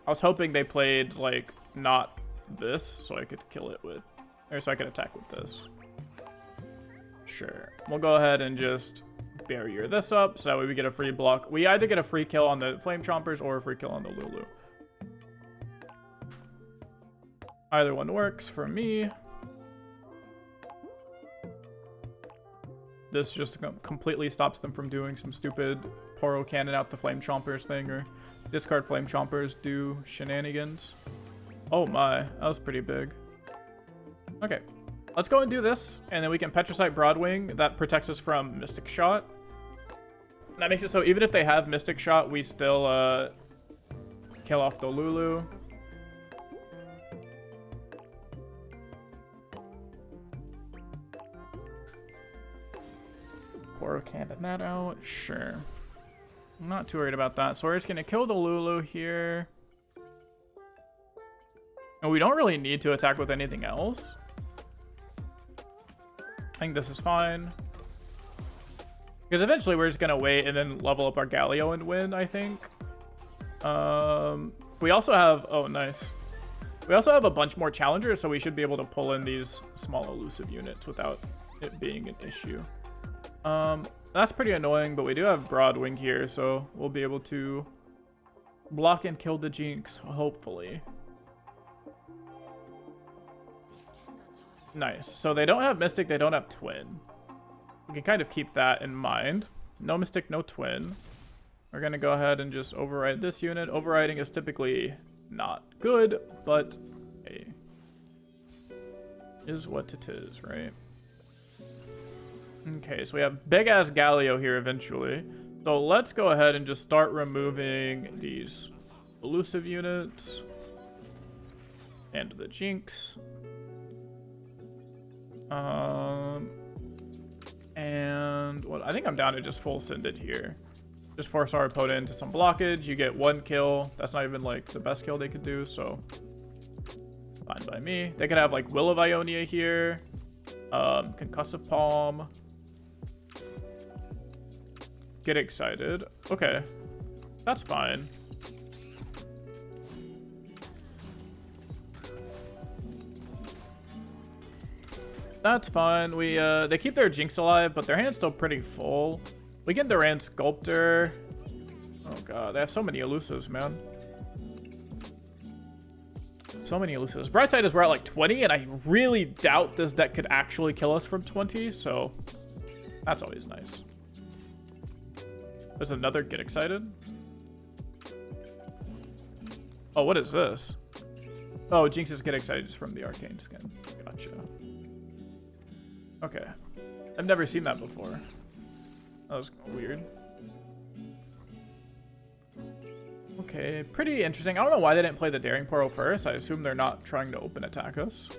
I was hoping they played, like, not this, so I could kill it with... or so I could attack with this. Sure. We'll go ahead and just barrier this up, so that way we get a free block. We either get a free kill on the Flame Chompers or a free kill on the Lulu. Either one works for me. This just completely stops them from doing some stupid Poro cannon out the Flame Chompers thing, or discard Flame Chompers, do shenanigans. Oh my, that was pretty big. Okay, let's go and do this, and then we can Petricite Broadwing. That protects us from Mystic Shot. That makes it so even if they have Mystic Shot, we still kill off the Lulu. Poro cannon that out, sure. I'm not too worried about that. So we're just gonna kill the Lulu here. And we don't really need to attack with anything else. I think this is fine. Because eventually we're just gonna wait and then level up our Galio and win, I think. We also have, oh nice. We also have a bunch more challengers, so we should be able to pull in these small elusive units without it being an issue. That's pretty annoying, but we do have Broadwing here, so we'll be able to block and kill the Jinx, hopefully. Nice. So they don't have Mystic, they don't have Twin. We can kind of keep that in mind. No Mystic, no Twin. We're going to go ahead and just override this unit. Overriding is typically not good, but hey, is what it is, right? Okay, so we have big-ass Galio here eventually. So let's go ahead and just start removing these elusive units. And the Jinx. And what I think I'm down to just full send it here. Just force our opponent into some blockage. You get 1 kill. That's not even like the best kill they could do, so fine by me. They could have like Will of Ionia here. Concussive Palm. Get excited. Okay. That's fine. That's fine. They keep their Jinx alive, but their hand's still pretty full. We get Durant Sculptor. Oh god, they have so many elusives, man. So many elusives. Bright side is we're at like 20, and I really doubt this deck could actually kill us from 20, so that's always nice. There's another Get Excited. Oh, what is this? Oh, Jinx's Get Excited just from the Arcane skin. Gotcha. Okay. I've never seen that before. That was weird. Okay, pretty interesting. I don't know why they didn't play the Daring Poro first. I assume they're not trying to open attack us.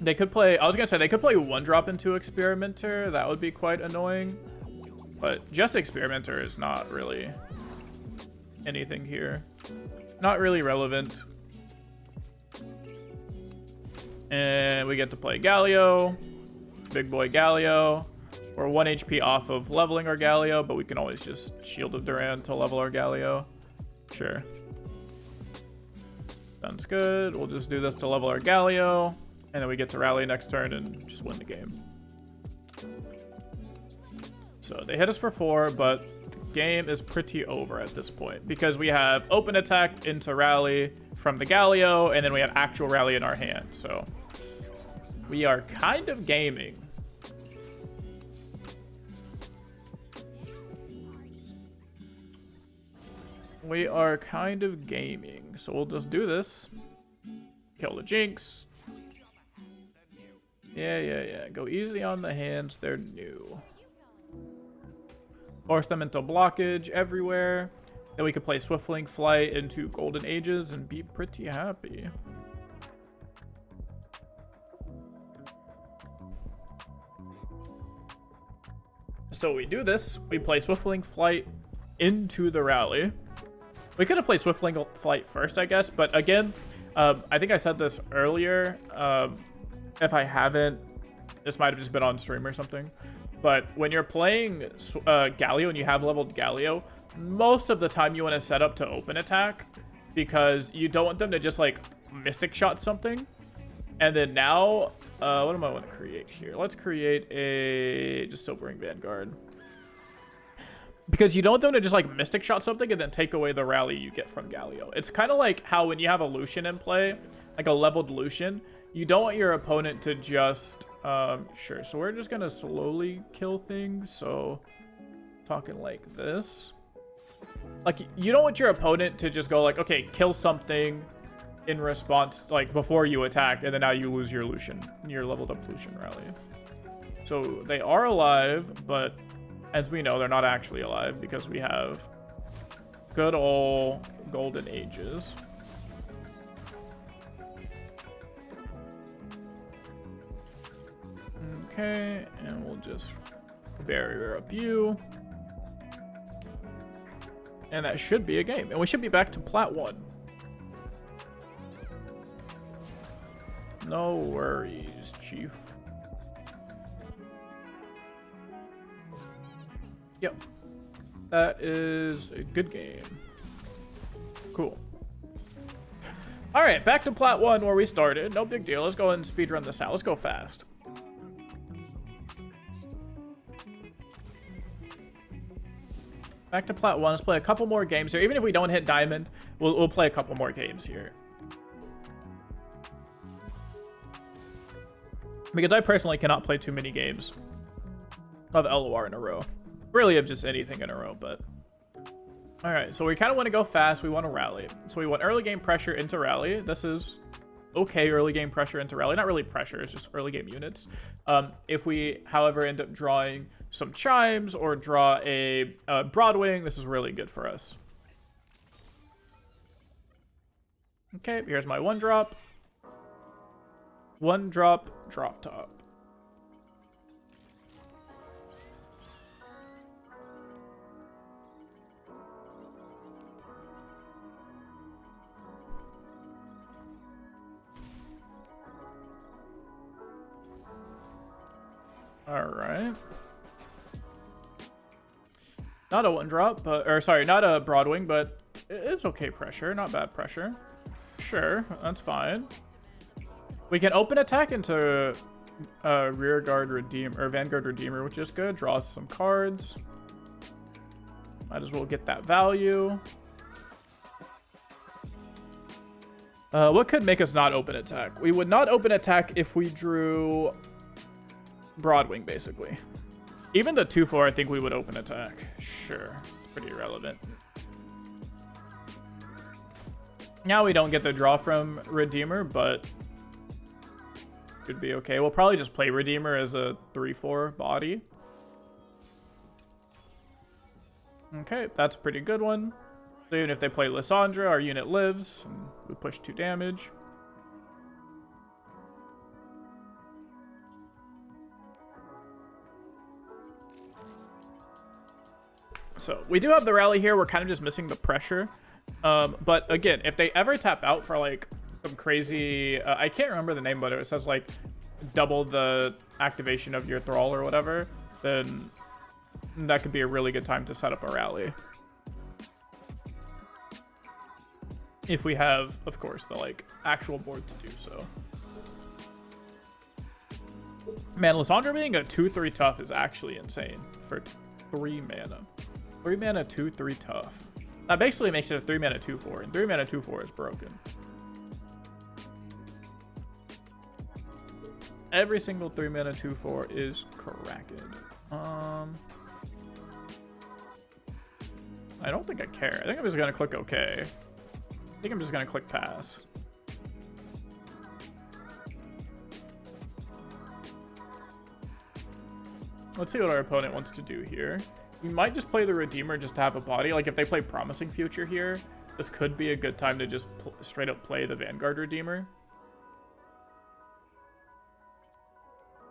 They could play, I was gonna say, they could play 1-drop into Experimenter. That would be quite annoying. But just Experimenter is not really anything here. Not really relevant. And we get to play Galio. Big boy Galio. We're 1 HP off of leveling our Galio, but we can always just Shield of Duran to level our Galio. Sure. Sounds good. We'll just do this to level our Galio. And then we get to rally next turn and just win the game. So they hit us for 4, but the game is pretty over at this point. Because we have open attack into rally from the Galio, and then we have actual rally in our hand. So we are kind of gaming. We are kind of gaming. So we'll just do this. Kill the Jinx. Yeah. Go easy on the hands. They're new. Force them into blockage everywhere. Then we could play Swiftling Flight into Golden Ages and be pretty happy. So we do this. We play Swiftling Flight into the rally. We could have played Swiftling Flight first, I guess. But again, I think I said this earlier. If I haven't, this might have just been on stream or something. But when you're playing Galio and you have leveled Galio, most of the time you want to set up to open attack because you don't want them to just like Mystic Shot something. And then now, what do I want to create here? Let's create a just Silvering Vanguard. Because you don't want them to just like mystic shot something and then take away the rally you get from Galio. It's kind of like how when you have a Lucian in play, like a leveled Lucian, you don't want your opponent to just sure. So we're just gonna slowly kill things. So talking like this, like you don't want your opponent to just go like, okay, kill something in response, like before you attack, and then now you lose your Lucian, your leveled up Lucian rally. So they are alive, but as we know, they're not actually alive because we have good old golden ages. Okay, and we'll just barrier up you. And that should be a game. And we should be back to plat 1. No worries, Chief. Yep. That is a good game. Cool. Alright, back to plat 1 where we started. No big deal. Let's go ahead and speedrun this out. Let's go fast. Back to plat 1. Let's play a couple more games here. Even if we don't hit diamond, we'll play a couple more games here. Because I personally cannot play too many games of LoR in a row. Really of just anything in a row, but... Alright, so we kind of want to go fast. We want to rally. So we want early game pressure into rally. This is okay, early game pressure into rally. Not really pressure, it's just early game units. If we, however, end up drawing some chimes or draw a Broadwing, this is really good for us. Okay, here's my 1-drop. 1-drop, drop top. Alright. Not a 1-drop, but, or sorry, not a Broadwing, but it's okay pressure, not bad pressure. Sure, that's fine. We can open attack into rear guard redeem or vanguard redeemer, which is good. Draw some cards. Might as well get that value. What could make us not open attack? We would not open attack if we drew Broadwing, basically. Even the 2/4, I think we would open attack. Sure, it's pretty irrelevant. Now we don't get the draw from Redeemer, but could be okay. We'll probably just play Redeemer as a 3/4 body. Okay, that's a pretty good one. So even if they play Lysandra, our unit lives, and we push 2 damage. So we do have the rally here. We're kind of just missing the pressure. But again, if they ever tap out for like some crazy, I can't remember the name, but it says like double the activation of your thrall or whatever, then that could be a really good time to set up a rally. If we have, of course, the like actual board to do so. Man, Lysandra being a 2/3 tough is actually insane for 3 mana. 3 mana 2/3 tough. That basically makes it a 3 mana 2/4, and 3 mana 2/4 is broken. Every single 3 mana 2/4 is cracked. I don't think I care. I think I'm just gonna click OK. I think I'm just gonna click pass. Let's see what our opponent wants to do here. We might just play the Redeemer just to have a body. Like if they play Promising Future here, this could be a good time to just straight up play the Vanguard Redeemer.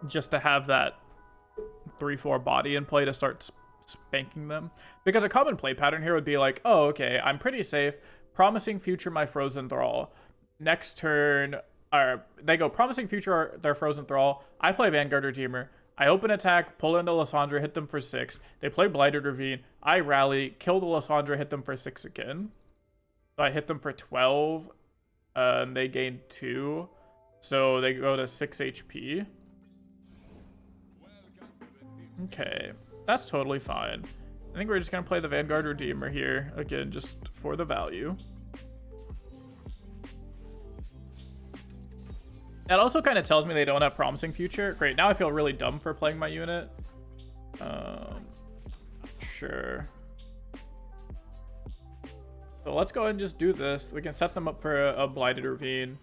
Just to have that 3/4 body in play to start spanking them. Because a common play pattern here would be like, oh, okay, I'm pretty safe. Promising Future my Frozen Thrall. Next turn, they go Promising Future their Frozen Thrall. I play Vanguard Redeemer. I open attack, pull into Lysandra, hit them for 6. They play Blighted Ravine. I rally, kill the Lysandra, hit them for 6 again. So I hit them for 12, and they gain 2. So they go to 6 HP. Okay, that's totally fine. I think we're just gonna play the Vanguard Redeemer here again, just for the value. That also kind of tells me they don't have promising future. Great, now I feel really dumb for playing my unit. Sure. So let's go ahead and just do this. We can set them up for a Blighted Ravine,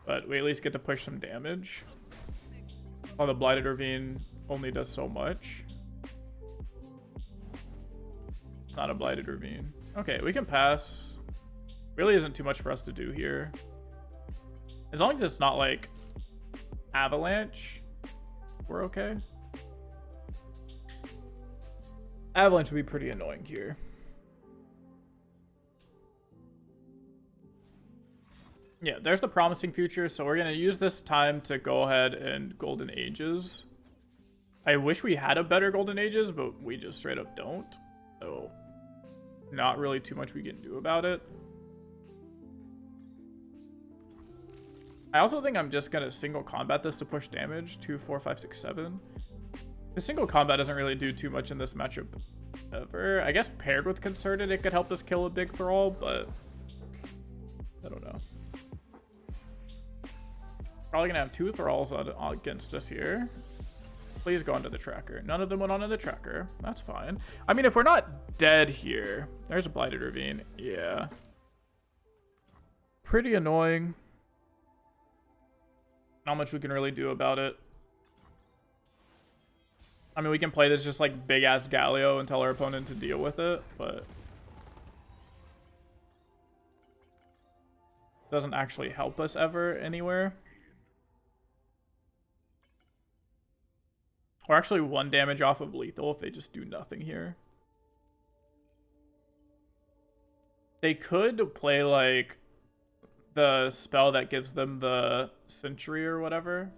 but we at least get to push some damage. Oh, the Blighted Ravine only does so much. Not a Blighted Ravine. Okay, we can pass. Really isn't too much for us to do here. As long as it's not like Avalanche, we're okay. Avalanche would be pretty annoying here. Yeah, there's the promising future, so we're going to use this time to go ahead and Golden Ages. I wish we had a better Golden Ages, but we just straight up don't. So, not really too much we can do about it. I also think I'm just going to single combat this to push damage. 2, 4, 5, 6, 7. The single combat doesn't really do too much in this matchup ever. I guess paired with Concerted, it could help us kill a big thrall, but I don't know. Probably gonna have 2 thralls against us here. Please go onto the tracker. None of them went onto the tracker. That's fine. I mean, if we're not dead here, there's a Blighted Ravine. Yeah. Pretty annoying. Not much we can really do about it. I mean, we can play this just like big ass Galio and tell our opponent to deal with it, but doesn't actually help us ever anywhere. Or actually 1 damage off of lethal if they just do nothing here. They could play like the spell that gives them the Century or whatever.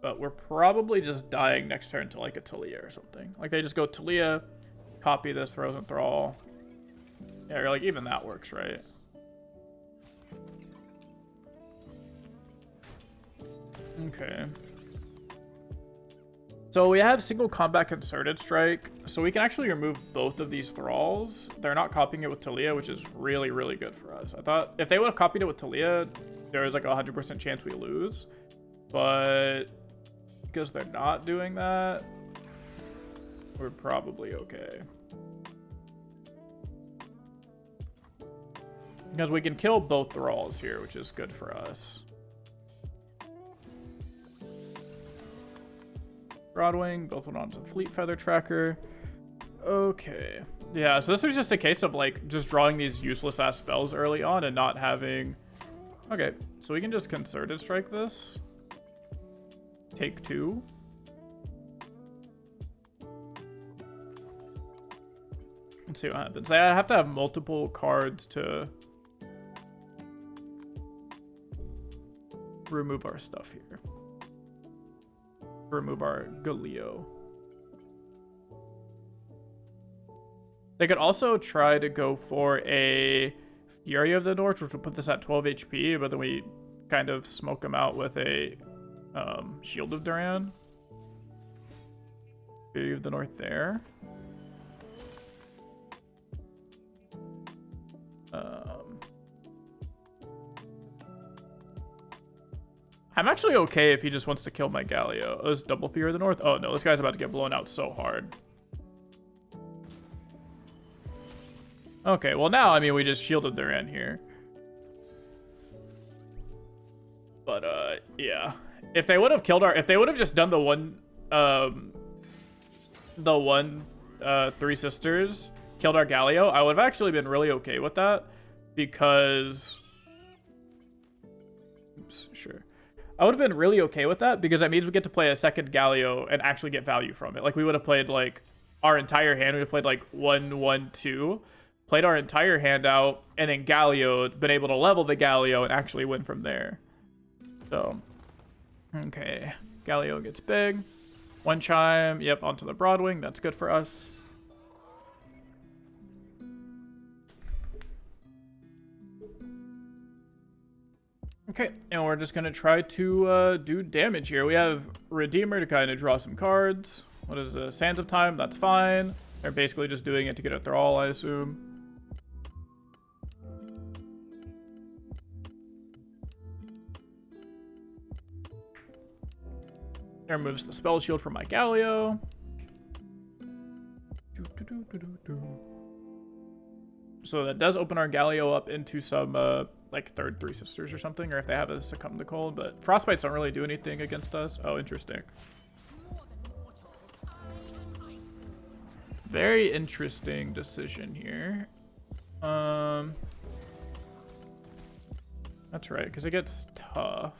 But we're probably just dying next turn to like a Talia or something. Like they just go Talia, copy this Frozen Thrall. Yeah, or like even that works, right? Okay. So we have single combat Concerted Strike, so we can actually remove both of these thralls. They're not copying it with Talia, which is really, really good for us. I thought if they would have copied it with Talia, there was like a 100% chance we lose. But because they're not doing that, we're probably okay. Because we can kill both thralls here, which is good for us. Broadwing, both went onto the Fleet Feather Tracker. Okay. Yeah, so this was just a case of like just drawing these useless ass spells early on and not having... Okay, so we can just Concerted Strike this. Take 2. Let's see what happens. I have to have multiple cards to remove our stuff here. Remove our Galio. They could also try to go for a Fury of the North, which will put this at 12 HP, but then we kind of smoke them out with a Shield of Duran. Fury of the North there. I'm actually okay if he just wants to kill my Galio. Oh, this double Fear of the North? Oh no, this guy's about to get blown out so hard. Okay, well now, I mean, we just shielded their end here. But, yeah. If they would have killed our... If they would have just done the one 3 sisters, killed our Galio, I would have actually been really okay with that. Because... Oops, sure. I would have been really okay with that because that means we get to play a second Galio and actually get value from it. Like, we would have played, like, our entire hand. We would have played, like, 1, 1, 2. Played our entire hand out, and then Galio, been able to level the Galio and actually win from there. So, okay. Galio gets big. 1 chime. Yep, onto the Broadwing. That's good for us. Okay, and we're just going to try to do damage here. We have Redeemer to kind of draw some cards. What is this? Sands of Time, that's fine. They're basically just doing it to get a thrall, I assume. There removes the spell shield from my Galio. So that does open our Galio up into some like third Three Sisters or something, or if they have a Succumb to Cold, but Frostbites don't really do anything against us. Oh, interesting. Very interesting decision here. That's right, because it gets tough.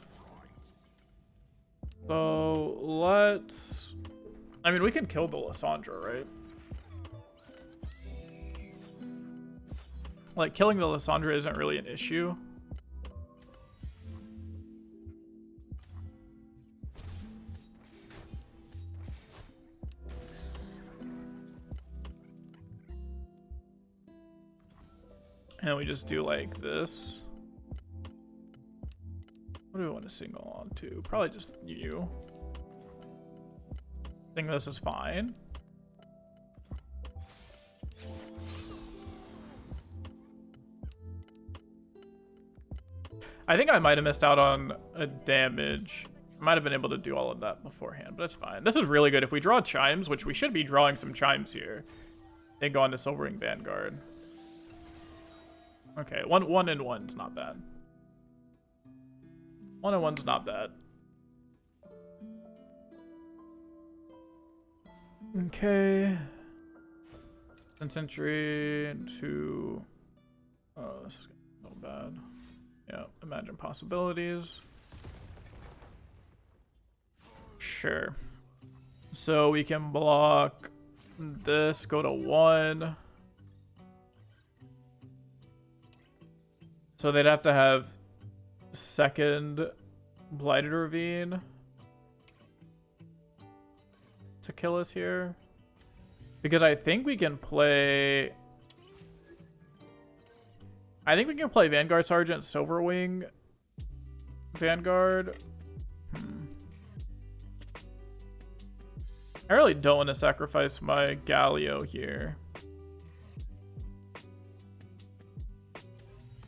So let's... I mean, we can kill the Lysandra, right? Like, killing the Lysandra isn't really an issue. And we just do like this. What do we want to single on to? Probably just you. I think this is fine. I think I might have missed out on a damage. Might have been able to do all of that beforehand, but it's fine. This is really good. If we draw Chimes, which we should be drawing some Chimes here, they go on to Silvering Vanguard. Okay, one and one's not bad. 1 and 1's not bad. Okay. 10th century to... Oh, this is so bad. Yeah, imagine possibilities. Sure. So we can block this, go to 1. So they'd have to have second Blighted Ravine to kill us here. Because I think we can play... I think we can play Vanguard Sergeant, Silverwing Vanguard. I really don't want to sacrifice my Galio here.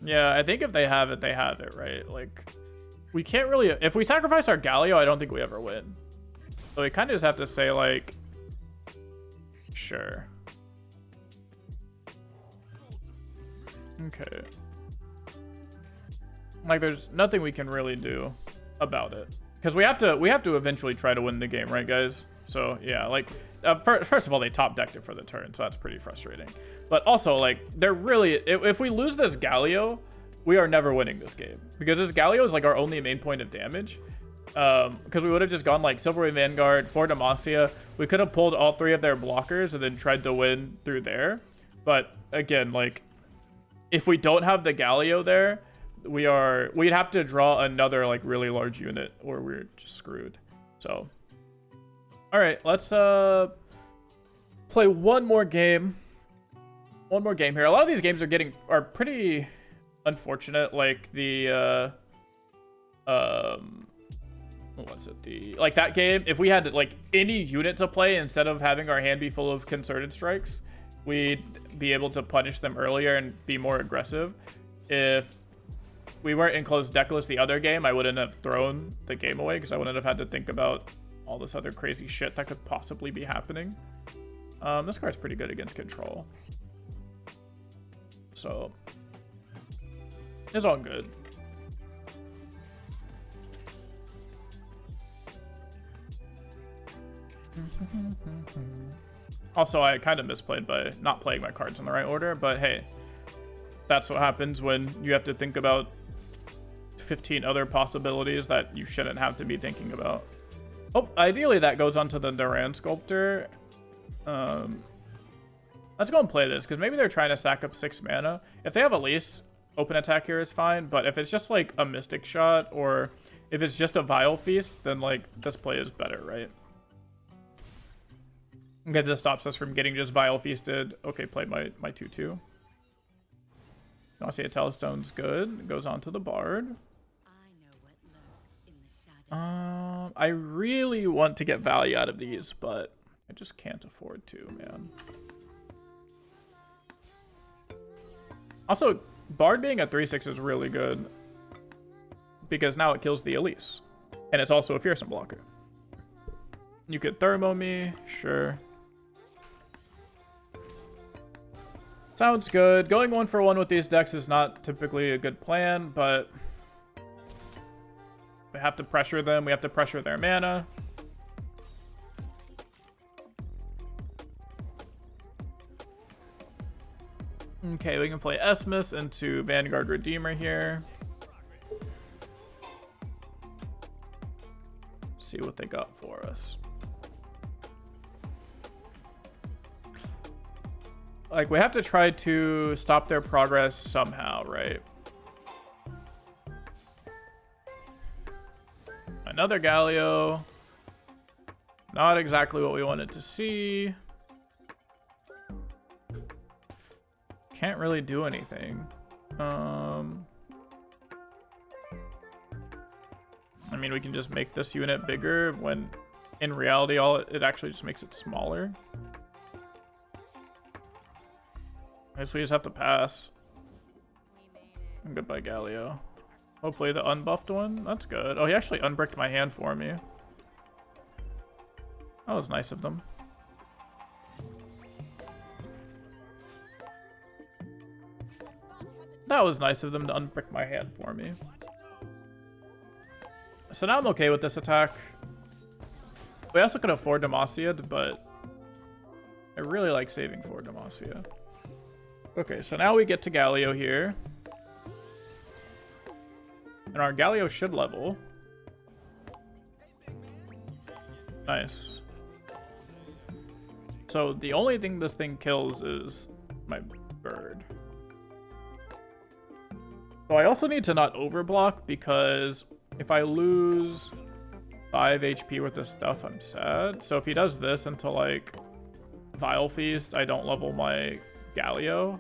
Yeah, I think if they have it, right? Like, we can't really... If we sacrifice our Galio, I don't think we ever win. So we kind of just have to say, like... Sure. Okay. Like, there's nothing we can really do about it. Because we have to eventually try to win the game, right, guys? So, yeah, like... first of all, they top decked it for the turn, so that's pretty frustrating. But also, like, they're really... If we lose this Galio, we are never winning this game. Because this Galio is, like, our only main point of damage. Because we would have just gone, like, Silverwing Vanguard, 4 Demacia. We could have pulled all 3 of their blockers and then tried to win through there. But, again, like, if we don't have the Galio there, we'd have to draw another, like, really large unit, or we're just screwed. So... All right, let's play one more game. One more game here. A lot of these games are pretty unfortunate. Like the what was it? Like that game. If we had like any unit to play instead of having our hand be full of concerted strikes, we'd be able to punish them earlier and be more aggressive. If we weren't in closed deck list the other game, I wouldn't have thrown the game away because I wouldn't have had to think about all this other crazy shit that could possibly be happening. This card's pretty good against control. So, it's all good. Also, I kind of misplayed by not playing my cards in the right order, but hey, that's what happens when you have to think about 15 other possibilities that you shouldn't have to be thinking about. Oh, ideally that goes onto the Duran Sculptor. Let's go and play this, because maybe they're trying to sack up 6 mana. If they have Elise, open attack here is fine, but if it's just like a Mystic Shot, or if it's just a Vile Feast, then like this play is better, right? Because this stops us from getting just Vile Feasted. Okay, played my 2/2. Demacia Telestone's good. It goes on to the Bard. I really want to get value out of these, but I just can't afford to, man. Also, Bard being a 3/6 is really good because now it kills the Elise. And it's also a fearsome blocker. You could thermo me, sure. Sounds good. Going 1-for-1 with these decks is not typically a good plan, but we have to pressure them. We have to pressure their mana. Okay, we can play Esmus into Vanguard Redeemer here. See what they got for us. Like, we have to try to stop their progress somehow, right? Another Galio. Not exactly what we wanted to see. Can't really do anything. I mean, we can just make this unit bigger when in reality it actually just makes it smaller. I guess we just have to pass. And goodbye, Galio. Hopefully the unbuffed one. That's good. Oh, he actually unbricked my hand for me. That was nice of them. That was nice of them to unbrick my hand for me. So now I'm okay with this attack. We also could afford Demacia, but I really like saving for Demacia. Okay, so now we get to Galio here. And our Galio should level. Nice. So the only thing this thing kills is my bird. So I also need to not overblock because if I lose 5 HP worth of stuff, I'm sad. So if he does this into like Vile Feast, I don't level my Galio.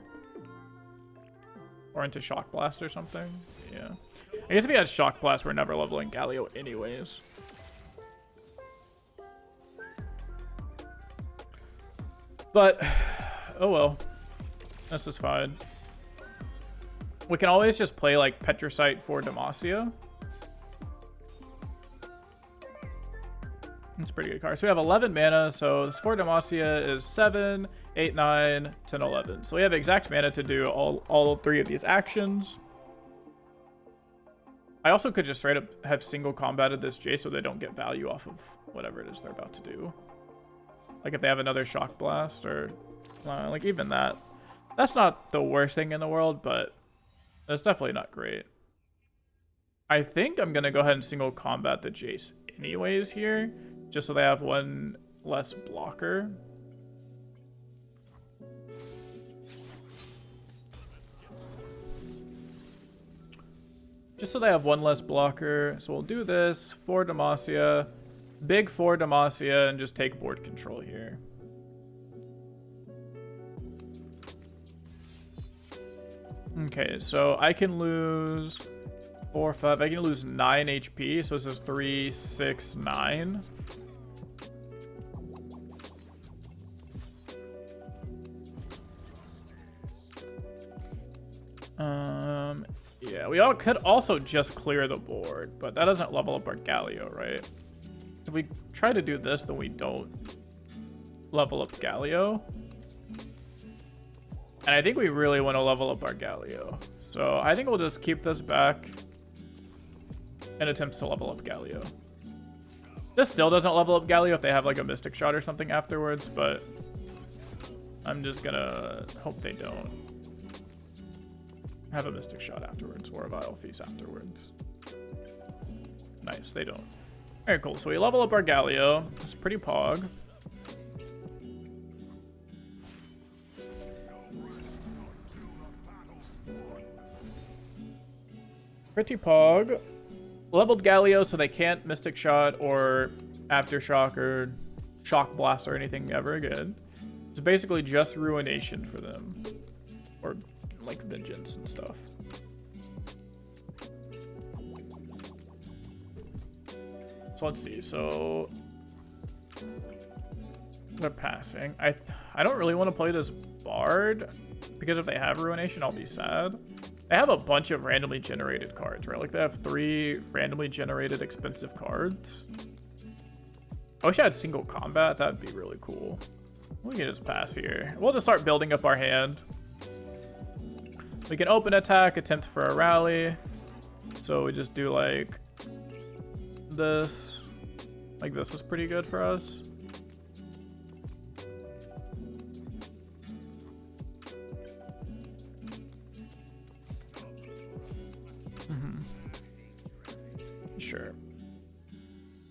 Or into Shock Blast or something. Yeah. I guess if he had Shock Blast, we're never leveling Galio anyways. But, oh well. This is fine. We can always just play like Petricite for Demacia. It's a pretty good card. So we have 11 mana, so this for Demacia is 7, 8, 9, 10, 11. So we have exact mana to do all 3 of these actions. I also could just straight up have single combated this J so they don't get value off of whatever it is they're about to do. Like if they have another Shock Blast or like even that. That's not the worst thing in the world, but it's definitely not great. I think I'm going to go ahead and single combat the Jace anyways here, just so they have one less blocker. Just so they have one less blocker. So we'll do this for Demacia, big for Demacia, and just take board control here. Okay, so I can lose 4, 5. I can lose 9 HP. So this is 3, 6, 9. Yeah, we all could also just clear the board, but that doesn't level up our Galio, right? If we try to do this, then we don't level up Galio. And I think we really want to level up our Galio. So I think we'll just keep this back and attempt to level up Galio. This still doesn't level up Galio if they have like a Mystic Shot or something afterwards, but I'm just gonna hope they don't have a Mystic Shot afterwards or a Vile Feast afterwards. Nice, they don't. Alright, cool. So we level up our Galio. It's pretty pog. Pretty pog. Leveled Galio so they can't Mystic Shot or Aftershock or Shock Blast or anything ever again. It's basically just Ruination for them. Or like Vengeance and stuff. So let's see. So they're passing. I don't really want to play this Bard because if they have Ruination, I'll be sad. They have a bunch of randomly generated cards, right? Like they have 3 randomly generated expensive cards. I wish I had single combat. That'd be really cool. We can just pass here. We'll just start building up our hand. We can open attack, attempt for a rally. So we just do like this. Like this is pretty good for us. Sure.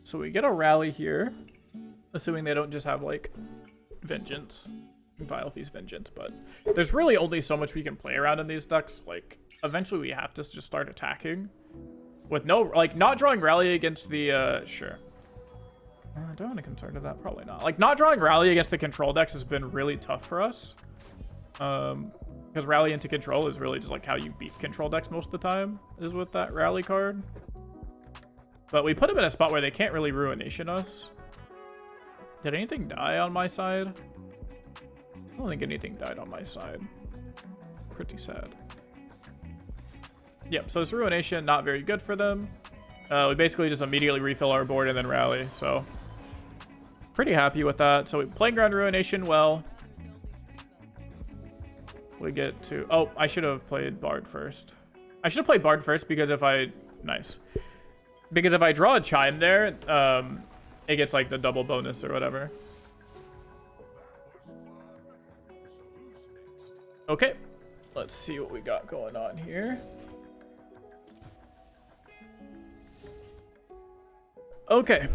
So we get a rally here, assuming they don't just have like Vengeance, Vile Feast Vengeance, but there's really only so much we can play around in these decks. Like eventually we have to just start attacking with no, like not drawing rally against the, sure. Do I want to concern to that? Probably not. Like not drawing rally against the control decks has been really tough for us. Because rally into control is really just like how you beat control decks most of the time is with that rally card. But we put them in a spot where they can't really Ruination us. Did anything die on my side? I don't think anything died on my side. Pretty sad. Yep, so this Ruination, not very good for them. We basically just immediately refill our board and then rally, so pretty happy with that. So we playing ground Ruination well. We get to... Oh, I should have played Bard first. I should have played Bard first because if I... Nice. Because if I draw a Chime there, it gets like the double bonus or whatever. Okay, let's see what we got going on here. Okay.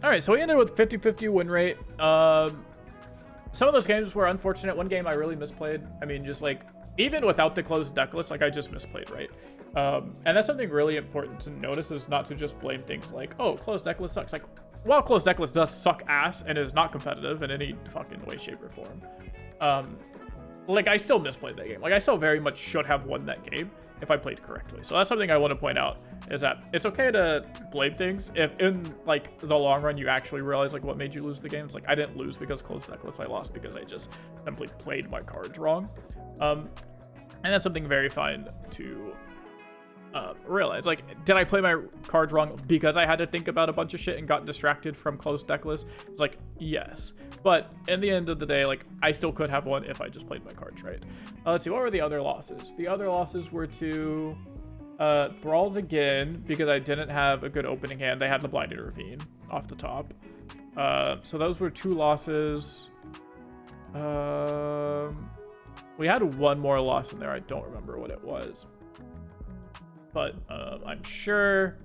All right, so we ended with 50-50 win rate. Some of those games were unfortunate. One game I really misplayed. I mean, just like, even without the closed deck list, like I just misplayed, right? And that's something really important to notice, is not to just blame things like, oh, closed deck list sucks. Like, while closed deck list does suck ass and is not competitive in any fucking way, shape, or form, like, I still misplayed that game. Like, I still very much should have won that game if I played correctly. So that's something I want to point out, is that it's okay to blame things if in, like, the long run you actually realize, like, what made you lose the game. It's like, I didn't lose because closed deck list, I lost because I just simply played my cards wrong. And that's something very fine to realize. Like, did I play my cards wrong because I had to think about a bunch of shit and got distracted from closed deck list? It's like, yes. But in the end of the day, like, I still could have won if I just played my cards right. Let's see, what were the other losses? The other losses were to Brawls again, because I didn't have a good opening hand. They had the Blinded Ravine off the top. So those were 2 losses. We had one more loss in there. I don't remember what it was. But I'm sure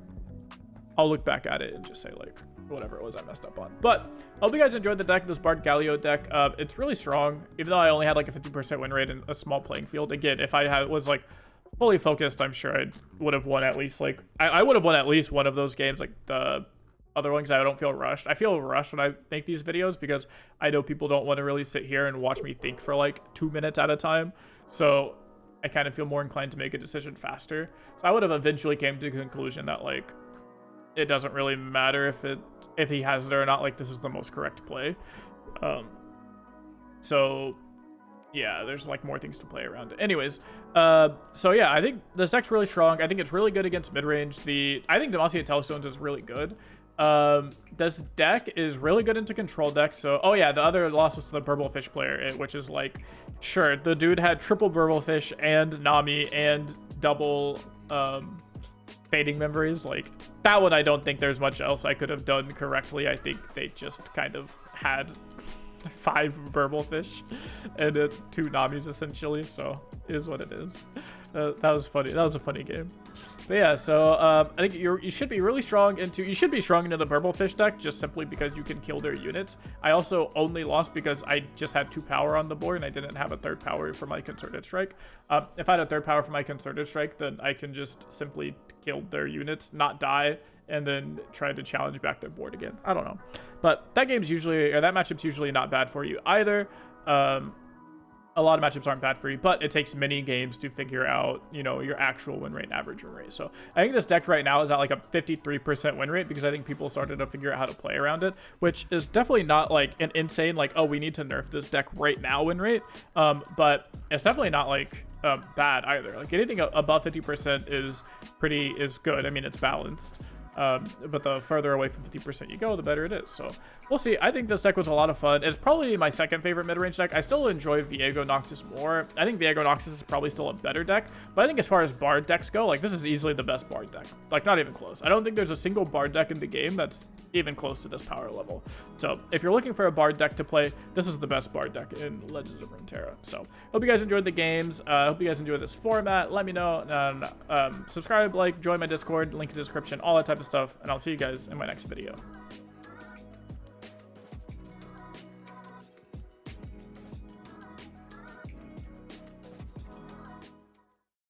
I'll look back at it and just say, like, whatever it was I messed up on. But I hope you guys enjoyed the deck, this Bard Galio deck. It's really strong, even though I only had like a 50% win rate and a small playing field. Again, if I was like fully focused, I'm sure I would have won at least like... I would have won at least one of those games. Like the other ones, I don't feel rushed. I feel rushed when I make these videos because I know people don't want to really sit here and watch me think for like 2 minutes at a time. So I kind of feel more inclined to make a decision faster. So I would have eventually came to the conclusion that like it doesn't really matter if he has it or not. Like, this is the most correct play. So yeah, there's like more things to play around. Anyways, so yeah, I think this deck's really strong. I think it's really good against mid-range. I think Demacia Telestones is really good. This deck is really good into control decks. So, oh yeah, the other loss was to the Burblefish player, which is like, sure, the dude had triple Burblefish and Nami and double Fading Memories. Like, that one, I don't think there's much else I could have done correctly. I think they just kind of had 5 Burblefish and 2 Namis essentially. So, it is what it is. That was funny. That was a funny game. But yeah, so I think you should be really strong into... You should be strong into the Burblefish deck just simply because you can kill their units. I also only lost because I just had 2 power on the board and I didn't have a 3rd power for my Concerted Strike. If I had a 3rd power for my Concerted Strike, then I can just simply kill their units, not die, and then try to challenge back their board again. I don't know. But that game's usually... Or that matchup's usually not bad for you either. a lot of matchups aren't bad for you, but it takes many games to figure out, you know, your actual win rate and average win rate. So I think this deck right now is at like a 53% win rate because I think people started to figure out how to play around it, which is definitely not like an insane, like, oh, we need to nerf this deck right now win rate. But it's definitely not like bad either. Like anything above 50% is good. I mean, it's balanced. But the further away from 50% you go, the better it is. So we'll see. I think this deck was a lot of fun. It's probably my second favorite mid-range deck. I still enjoy Viego Noctis more. I think Viego Noctis is probably still a better deck. But I think as far as Bard decks go, like this is easily the best Bard deck. Like not even close. I don't think there's a single Bard deck in the game that's even close to this power level. So if you're looking for a Bard deck to play, this is the best Bard deck in Legends of Runeterra. So hope you guys enjoyed the games. Hope you guys enjoyed this format. Let me know. And subscribe, like, join my Discord, link in the description, all that type of stuff. And I'll see you guys in my next video.